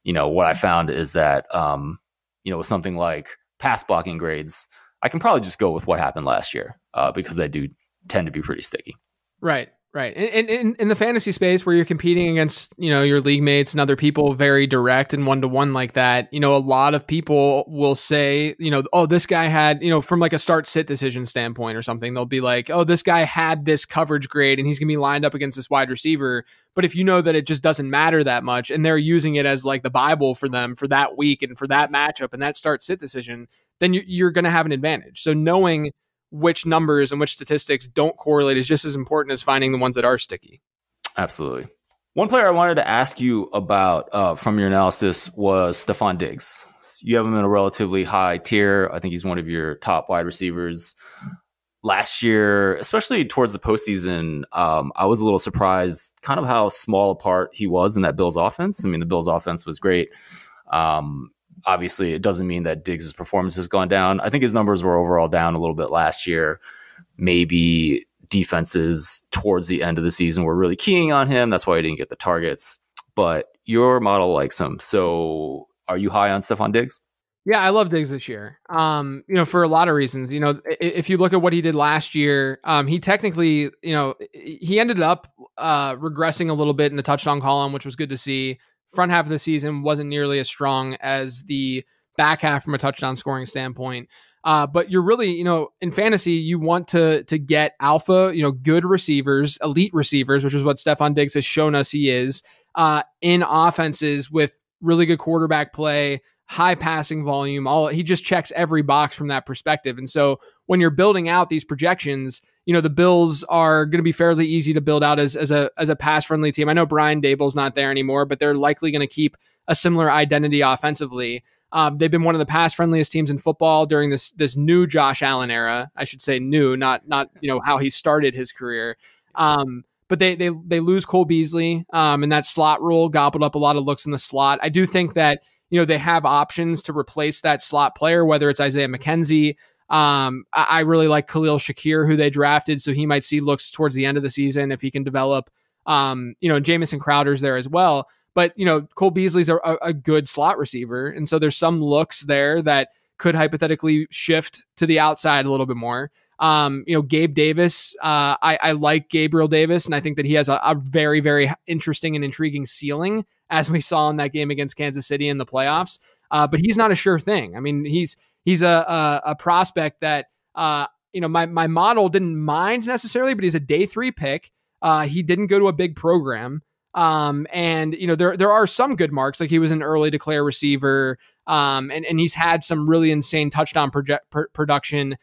you know, what I found is that, you know, with something like pass blocking grades, I can probably just go with what happened last year because I do tend to be pretty sticky. Right. Right. And in the fantasy space where you're competing against, your league mates and other people very direct and one-to-one like that, a lot of people will say, oh, this guy had, from like a start sit decision standpoint or something, they'll be like, oh, this guy had this coverage grade and he's going to be lined up against this wide receiver. But if you know that it just doesn't matter that much and they're using it as like the Bible for them for that week and for that matchup and that start sit decision, then you're going to have an advantage. So knowing which numbers and which statistics don't correlate is just as important as finding the ones that are sticky. Absolutely. One player I wanted to ask you about from your analysis was Stefon Diggs. You have him in a relatively high tier. I think he's one of your top wide receivers. Last year, especially towards the postseason, I was a little surprised kind of how small a part he was in that Bills offense. I mean, the Bills offense was great. Obviously, it doesn't mean that Diggs' performance has gone down. I think his numbers were overall down a little bit last year. Maybe defenses towards the end of the season were really keying on him. That's why he didn't get the targets. But your model likes him. So are you high on Stefon Diggs? Yeah, I love Diggs this year. For a lot of reasons. If you look at what he did last year, he technically, he ended up regressing a little bit in the touchdown column, which was good to see. Front half of the season wasn't nearly as strong as the back half from a touchdown scoring standpoint. But you're really, in fantasy, you want to get alpha, good receivers, elite receivers, which is what Stefon Diggs has shown us he is, in offenses with really good quarterback play, high passing volume. He just checks every box from that perspective. And so when you're building out these projections, the Bills are going to be fairly easy to build out as a pass friendly team. I know Brian Daboll's not there anymore, but they're likely going to keep a similar identity offensively. They've been one of the pass friendliest teams in football during this new Josh Allen era. I should say new, not how he started his career. But they lose Cole Beasley, and that slot rule gobbled up a lot of looks in the slot. I do think that they have options to replace that slot player, whether it's Isaiah McKenzie. I really like Khalil Shakir, who they drafted, so he might see looks towards the end of the season if he can develop. Jamison Crowder's there as well. But, Cole Beasley's a good slot receiver. And so there's some looks there that could hypothetically shift to the outside a little bit more. Gabe Davis, I like Gabriel Davis, and I think that he has a very, very interesting and intriguing ceiling, as we saw in that game against Kansas City in the playoffs. But he's not a sure thing. I mean, he's a prospect that, my model didn't mind necessarily, but he's a day 3 pick. He didn't go to a big program. There are some good marks, like he was an early declare receiver. And he's had some really insane touchdown production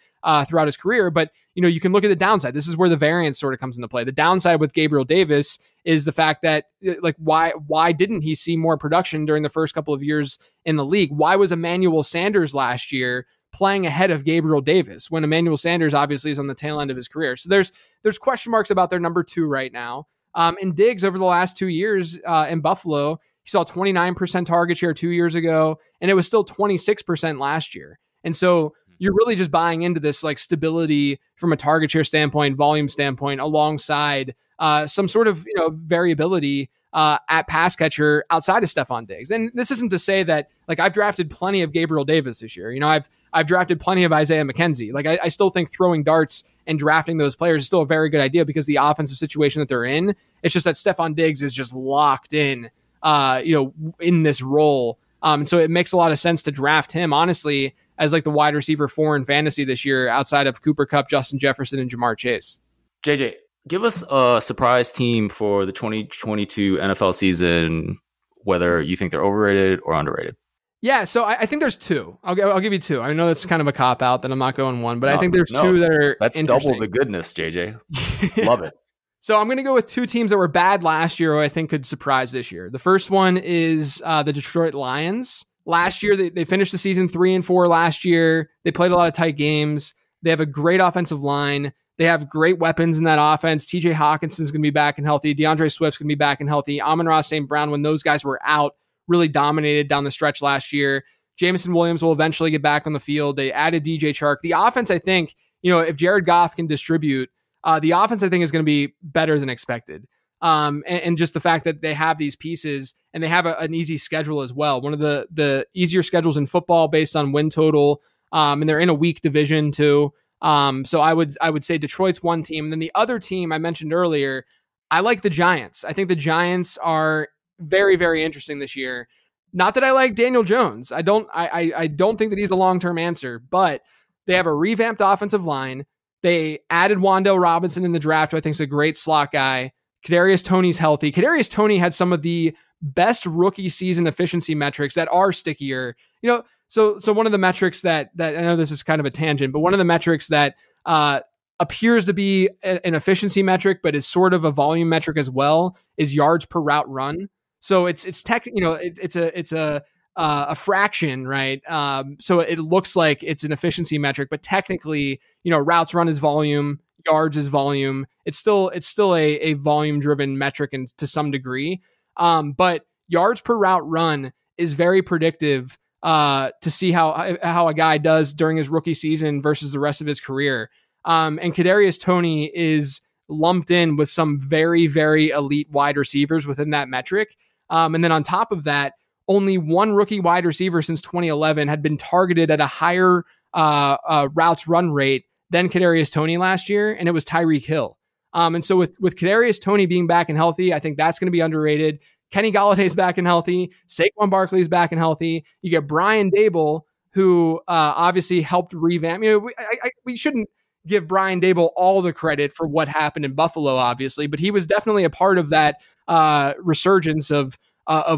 throughout his career. But, you can look at the downside. This is where the variance sort of comes into play. The downside with Gabriel Davis is the fact that, like, why didn't he see more production during the first couple of years in the league? Why was Emmanuel Sanders last year playing ahead of Gabriel Davis when Emmanuel Sanders obviously is on the tail end of his career? So there's question marks about their number 2 right now. And Diggs over the last 2 years in Buffalo, he saw 29% target share 2 years ago, and it was still 26% last year. And so you're really just buying into this like stability from a target share standpoint, volume standpoint, alongside some sort of variability at pass catcher outside of Stefon Diggs. And this isn't to say that, like, I've drafted plenty of Gabriel Davis this year. I've drafted plenty of Isaiah McKenzie. Like, I still think throwing darts and drafting those players is still a very good idea because the offensive situation that they're in, it's just that Stefon Diggs is just locked in, in this role. And so it makes a lot of sense to draft him, honestly, as like the wide receiver 4 in fantasy this year, outside of Cooper Kupp, Justin Jefferson, and Jamar Chase. JJ, give us a surprise team for the 2022 NFL season, whether you think they're overrated or underrated. Yeah, so I think there's 2. I'll give you 2. I know that's kind of a cop-out that I'm not going 1, but I think there's 2 that are That's double the goodness, JJ. Love it. So I'm going to go with 2 teams that were bad last year who I think could surprise this year. The first one is the Detroit Lions. Last year, they finished the season 3-4 last year. They played a lot of tight games. They have a great offensive line. They have great weapons in that offense. TJ Hawkinson's going to be back and healthy. DeAndre Swift's going to be back and healthy. Amon-Ra St. Brown, when those guys were out, really dominated down the stretch last year. Jameson Williams will eventually get back on the field. They added DJ Chark. The offense, I think, if Jared Goff can distribute, the offense, I think, is going to be better than expected. And just the fact that they have these pieces and they have an easy schedule as well. One of the easier schedules in football based on win total. And they're in a weak division too. So I would say Detroit's one team. And then the other team I mentioned earlier, I like the Giants. I think the Giants are very, very interesting this year. Not that I like Daniel Jones. I don't think that he's a long-term answer, but they have a revamped offensive line. They added Wan'Dale Robinson in the draft, who I think is a great slot guy. Kadarius Toney's healthy. Kadarius Toney had some of the best rookie season efficiency metrics that are stickier. So one of the metrics that I know this is kind of a tangent, but one of the metrics that appears to be an efficiency metric, but is sort of a volume metric as well, is yards per route run. So it's a fraction, right? So it looks like it's an efficiency metric, but technically, routes run is volume, yards is volume. It's still a volume driven metric and to some degree. But yards per route run is very predictive to see how a guy does during his rookie season versus the rest of his career. And Kadarius Toney is lumped in with some very, very elite wide receivers within that metric. And then on top of that, only one rookie wide receiver since 2011 had been targeted at a higher routes run rate than Kadarius Toney last year, and it was Tyreek Hill. And so with Kadarius Toney being back and healthy, I think that's going to be underrated. Kenny Galladay's back and healthy. Saquon Barkley's back and healthy. You get Brian Dable, who obviously helped revamp. We shouldn't give Brian Dable all the credit for what happened in Buffalo, obviously, but he was definitely a part of that resurgence of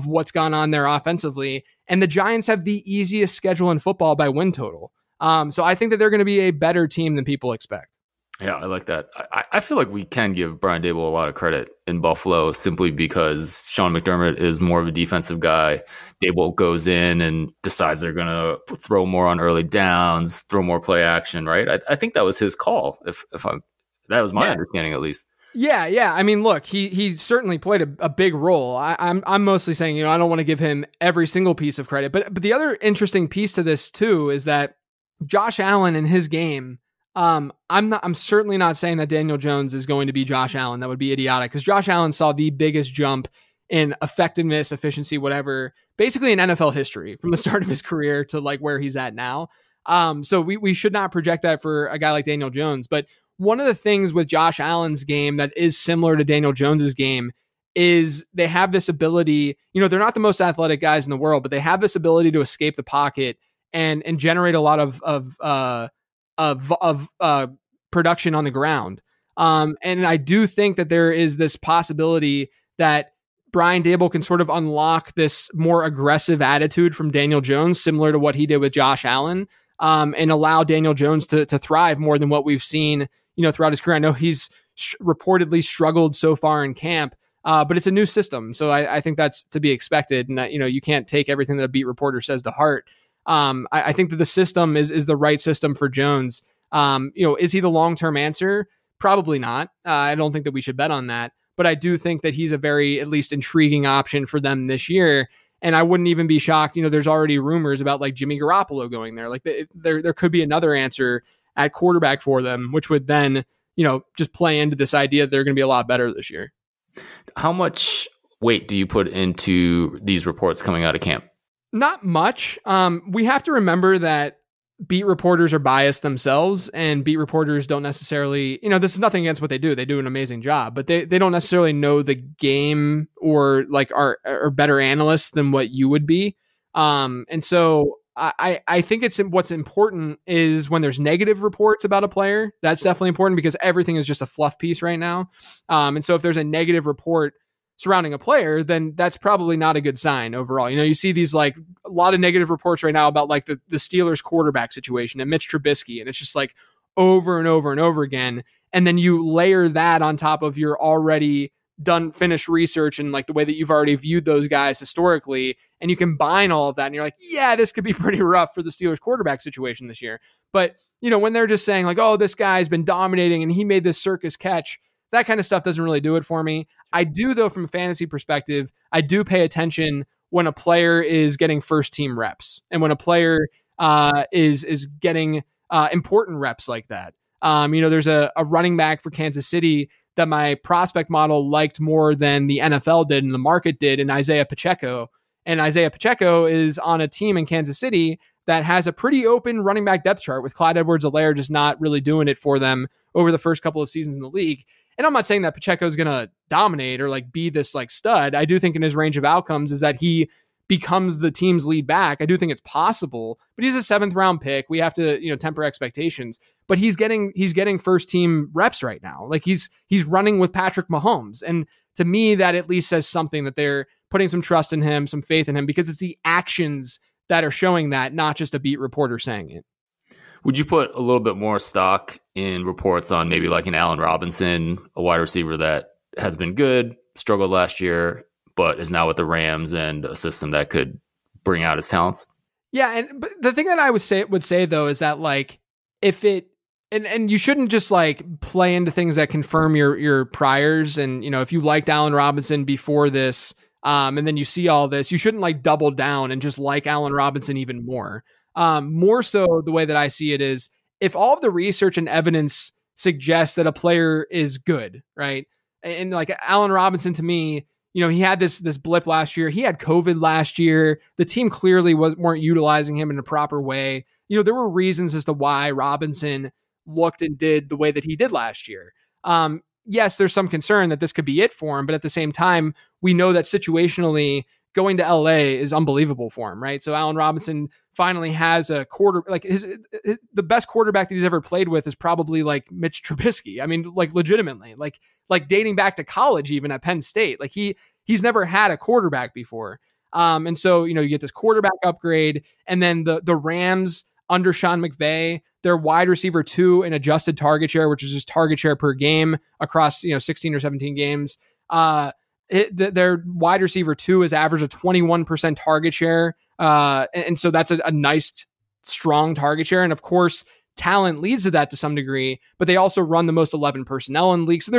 what's gone on there offensively. And the Giants have the easiest schedule in football by win total. So I think that they're going to be a better team than people expect. Yeah, I like that. I feel like we can give Brian Dable a lot of credit in Buffalo simply because Sean McDermott is more of a defensive guy. Dable goes in and decides they're going to throw more on early downs, throw more play action, right? I think that was his call. That was my understanding, at least. Yeah. I mean, look, he certainly played a big role. I'm mostly saying, I don't want to give him every single piece of credit, but the other interesting piece to this too is that Josh Allen in his game. I'm certainly not saying that Daniel Jones is going to be Josh Allen. That would be idiotic because Josh Allen saw the biggest jump in effectiveness, efficiency, whatever, basically in NFL history from the start of his career to like where he's at now. So we should not project that for a guy like Daniel Jones. But one of the things with Josh Allen's game that is similar to Daniel Jones's game is they have this ability, they're not the most athletic guys in the world, but they have this ability to escape the pocket and generate a lot of production on the ground. And I do think that there is this possibility that Brian Dable can sort of unlock this more aggressive attitude from Daniel Jones, similar to what he did with Josh Allen, and allow Daniel Jones to thrive more than what we've seen, throughout his career. I know he's reportedly struggled so far in camp, but it's a new system. So I think that's to be expected. And that, you can't take everything that a beat reporter says to heart. I think that the system is the right system for Jones. Is he the long-term answer? Probably not. I don't think that we should bet on that, but I do think that he's a very, at least intriguing option for them this year. And I wouldn't even be shocked. There's already rumors about like Jimmy Garoppolo going there. Like there could be another answer at quarterback for them, which would then, just play into this idea that they're going to be a lot better this year. How much weight do you put into these reports coming out of camp? Not much. We have to remember that beat reporters are biased themselves, and beat reporters don't necessarily, this is nothing against what they do. They do an amazing job, but they don't necessarily know the game or like are better analysts than what you would be. And so I think what's important is when there's negative reports about a player, that's definitely important because everything is just a fluff piece right now. And so if there's a negative report surrounding a player, then that's probably not a good sign overall. You see these like a lot of negative reports right now about like the Steelers quarterback situation and Mitch Trubisky. And it's just like over and over and over again. And then you layer that on top of your already finished research and like the way that you've already viewed those guys historically. And you combine all of that and you're like, yeah, this could be pretty rough for the Steelers quarterback situation this year. But when they're just saying like, oh, this guy's been dominating and he made this circus catch, that kind of stuff doesn't really do it for me. I do, though, from a fantasy perspective, I do pay attention when a player is getting first team reps and when a player is getting important reps like that. There's a running back for Kansas City that my prospect model liked more than the NFL did and the market did in Isaiah Pacheco. And Isaiah Pacheco is on a team in Kansas City that has a pretty open running back depth chart with Clyde Edwards-Helaire just not really doing it for them over the first couple of seasons in the league. And I'm not saying that Pacheco is going to dominate or like be this like stud. I do think in his range of outcomes is that he becomes the team's lead back. I do think it's possible, but he's a 7th round pick. We have to, temper expectations, but he's getting first team reps right now. Like he's running with Patrick Mahomes. And to me, that at least says something that they're putting some trust in him, some faith in him, because it's the actions that are showing that, not just a beat reporter saying it. Would you put a little bit more stock in reports on maybe like an Allen Robinson, a wide receiver that has been good, struggled last year, but is now with the Rams and a system that could bring out his talents? Yeah, but the thing that I would say though is that like if it and you shouldn't just like play into things that confirm your priors, and if you liked Allen Robinson before this, and then you see all this, you shouldn't like double down and just like Allen Robinson even more. More so, the way that I see it is if all of the research and evidence suggests that a player is good, right? And like Allen Robinson, to me, he had this blip last year. He had COVID last year. The team clearly weren't utilizing him in a proper way. There were reasons as to why Robinson looked and did the way that he did last year. Yes, there's some concern that this could be it for him, but at the same time, we know that situationally going to LA is unbelievable for him, right? So Allen Robinson finally has a the best quarterback that he's ever played with is probably like Mitch Trubisky. I mean, like legitimately, like dating back to college, even at Penn State, like he's never had a quarterback before. And so, you get this quarterback upgrade, and then the Rams under Sean McVay, their wide receiver 2 in adjusted target share, which is just target share per game across, 16 or 17 games. Their wide receiver 2 has averaged a 21% target share. And so that's a nice, strong target share. And of course, talent leads to that to some degree, but they also run the most 11 personnel in the league. So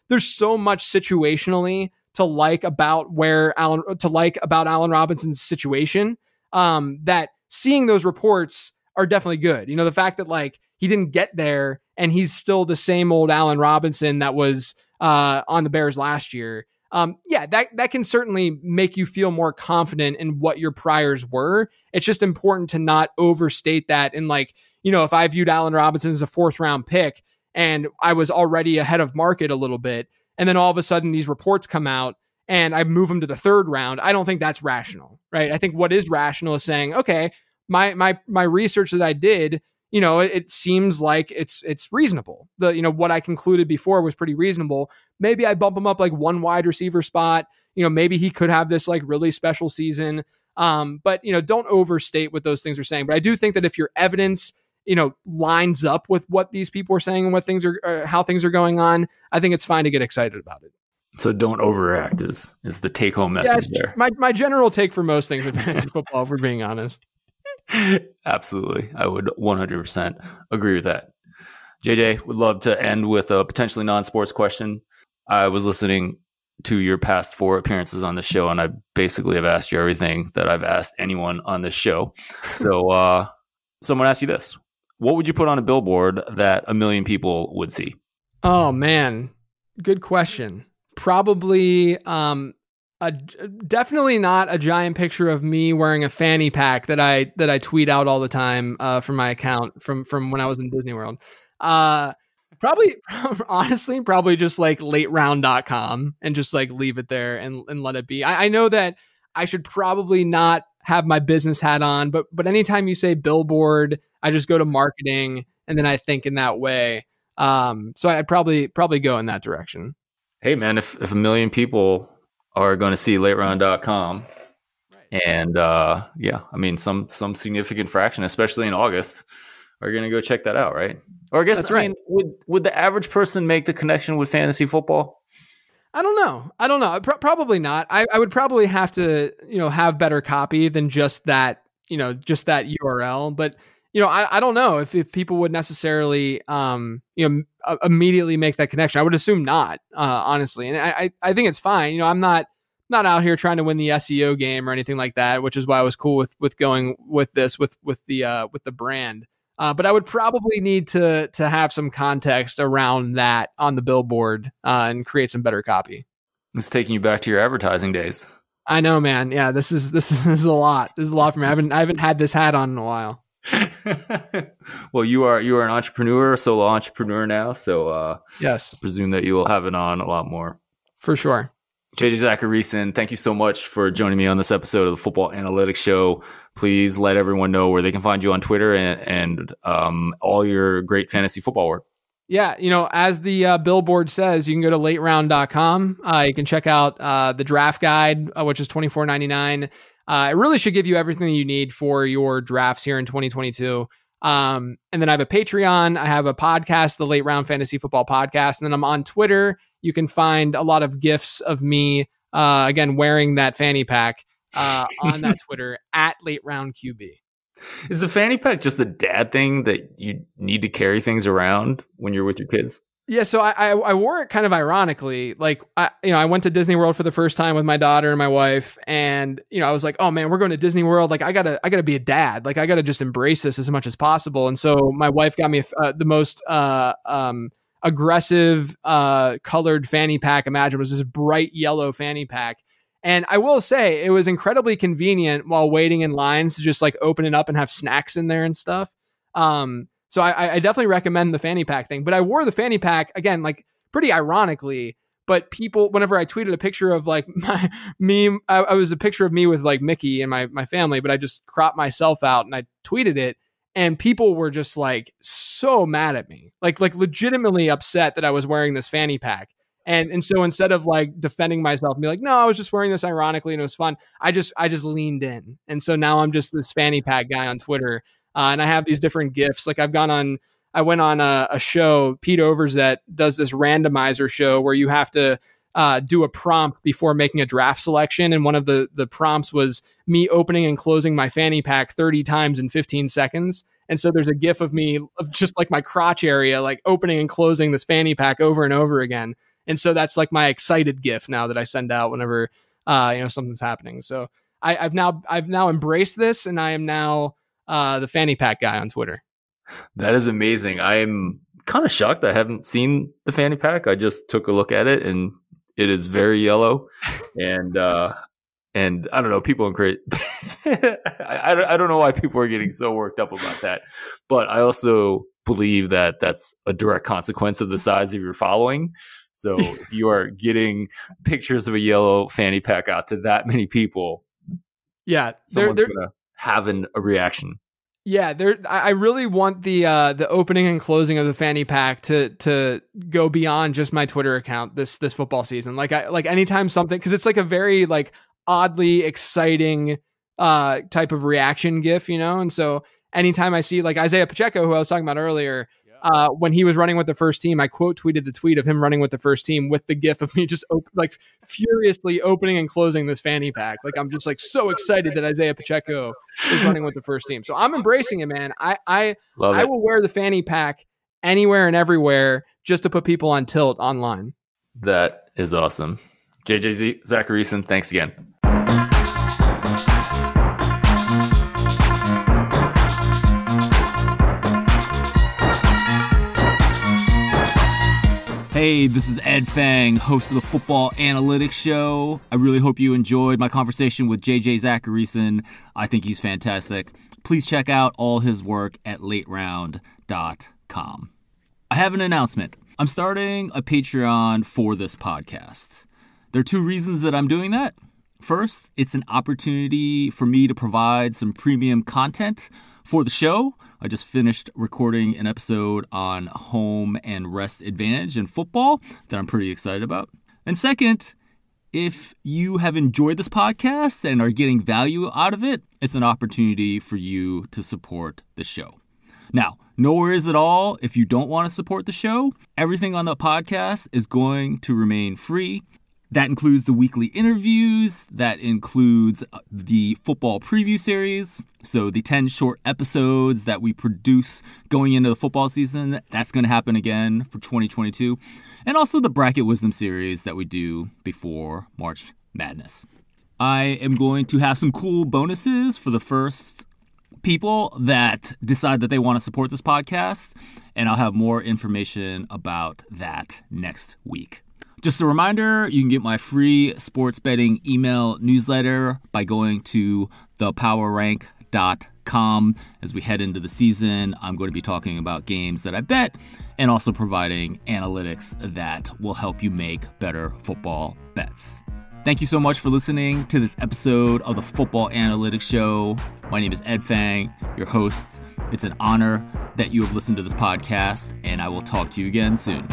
there's so much situationally to like about Allen Robinson's situation, that seeing those reports are definitely good. The fact that like he didn't get there and he's still the same old Allen Robinson that was on the Bears last year. That can certainly make you feel more confident in what your priors were. It's just important to not overstate that. And like, if I viewed Allen Robinson as a 4th round pick and I was already ahead of market a little bit, and then all of a sudden these reports come out and I move him to the 3rd round, I don't think that's rational, right? I think what is rational is saying, okay, my research that I did, it seems like it's reasonable. What I concluded before was pretty reasonable. Maybe I bump him up like 1 wide receiver spot. Maybe he could have this like really special season. But don't overstate what those things are saying. But I do think that if your evidence, lines up with what these people are saying and what things are, how things are going on, I think it's fine to get excited about it. So don't overreact is the take home message there. My general take for most things in fantasy football, if we're being honest. Absolutely. I would 100% agree with that. JJ, would love to end with a potentially non-sports question. I was listening to your past 4 appearances on the show, and I basically have asked you everything that I've asked anyone on this show. So I'm going to ask you this. What would you put on a billboard that 1 million people would see? Oh, man. Good question. Probably definitely not a giant picture of me wearing a fanny pack that I tweet out all the time from my account from when I was in Disney World. Probably just like lateround.com and just like leave it there and let it be. I know that I should probably not have my business hat on, but anytime you say billboard, I just go to marketing and then I think in that way. So I'd probably go in that direction. Hey man, if 1 million people are going to see lateround.com. Right. And some significant fraction, especially in August, are going to go check that out, right? Or I guess, that's right. Would the average person make the connection with fantasy football? I don't know. Probably not. I would probably have to, have better copy than just that URL. But, I don't know if people would necessarily, immediately make that connection. I would assume not, honestly. And I think it's fine. I'm not out here trying to win the SEO game or anything like that, which is why I was cool with going with this, with the brand. But I would probably need to have some context around that on the billboard and create some better copy. It's taking you back to your advertising days. I know, man. Yeah, this is a lot. This is a lot for me. I haven't had this hat on in a while. Well, you are an entrepreneur, a solo entrepreneur now, so yes, I presume that you will have it on a lot more. For sure. JJ Zachariason, thank you so much for joining me on this episode of the Football Analytics Show. Please let everyone know where they can find you on Twitter and all your great fantasy football work. Yeah, as the billboard says, you can go to lateround.com. You can check out the draft guide, which is $24.99. It really should give you everything that you need for your drafts here in 2022. And then I have a Patreon. I have a podcast, the Late Round Fantasy Football Podcast. And then I'm on Twitter. You can find a lot of GIFs of me, again, wearing that fanny pack on that Twitter at Late Round QB. Is the fanny pack just a dad thing that you need to carry things around when you're with your kids? Yeah, so I wore it kind of ironically. Like, I went to Disney World for the first time with my daughter and my wife, and I was like, oh man, we're going to Disney World. Like, I gotta be a dad. Like, I gotta just embrace this as much as possible. And so my wife got me the most aggressive colored fanny pack imaginable. It was this bright yellow fanny pack. And I will say it was incredibly convenient while waiting in lines to just like open it up and have snacks in there and stuff. So I definitely recommend the fanny pack thing, but I wore the fanny pack again, like pretty ironically, but people, whenever I tweeted a picture of like I was a picture of me with like Mickey and my family, but I just cropped myself out and I tweeted it, and people were just like so mad at me, like legitimately upset that I was wearing this fanny pack. And so instead of like defending myself and be like, no, I was just wearing this ironically and it was fun, I just leaned in. And so now I'm just this fanny pack guy on Twitter. And I have these different GIFs. Like I went on a show, Pete Overzet does this randomizer show where you have to do a prompt before making a draft selection. And one of the prompts was me opening and closing my fanny pack 30 times in 15 seconds. And so there's a GIF of me of just like my crotch area, like opening and closing this fanny pack over and over again. And so that's like my excited GIF now that I send out whenever something's happening. So I've now embraced this, and I am now the fanny pack guy on Twitter. That is amazing. I'm kind of shocked I haven't seen the fanny pack. I just took a look at it, and it is very yellow. And I don't know, people are great. I don't know why people are getting so worked up about that. But I also believe that that's a direct consequence of the size of your following. So if you are getting pictures of a yellow fanny pack out to that many people, yeah, someone's going to have a reaction. Yeah, I really want the opening and closing of the fanny pack to go beyond just my Twitter account this football season. Like anytime something, because it's like a very like oddly exciting type of reaction GIF, and so anytime I see like Isaiah Pacheco, who I was talking about earlier, when he was running with the first team, I quote tweeted the tweet of him running with the first team with the GIF of me just furiously opening and closing this fanny pack. Like I'm just like so excited that Isaiah Pacheco is running with the first team. So I'm embracing it, man. I will wear the fanny pack anywhere and everywhere just to put people on tilt online. That is awesome. JJ Zachariason, thanks again. Hey, this is Ed Fang, host of the Football Analytics Show. I really hope you enjoyed my conversation with JJ Zachariason. I think he's fantastic. Please check out all his work at lateround.com. I have an announcement. I'm starting a Patreon for this podcast. There are two reasons that I'm doing that. First, it's an opportunity for me to provide some premium content for the show. I just finished recording an episode on home and rest advantage in football that I'm pretty excited about. And second, if you have enjoyed this podcast and are getting value out of it, it's an opportunity for you to support the show. Now, no worries at all if you don't want to support the show. Everything on the podcast is going to remain free. That includes the weekly interviews. That includes the football preview series. So the 10 short episodes that we produce going into the football season, that's going to happen again for 2022. And also the Bracket Wisdom series that we do before March Madness. I am going to have some cool bonuses for the first people that decide that they want to support this podcast. And I'll have more information about that next week. Just a reminder, you can get my free sports betting email newsletter by going to thepowerrank.com. As we head into the season, I'm going to be talking about games that I bet and also providing analytics that will help you make better football bets. Thank you so much for listening to this episode of the Football Analytics Show. My name is Ed Fang, your host. It's an honor that you have listened to this podcast, and I will talk to you again soon.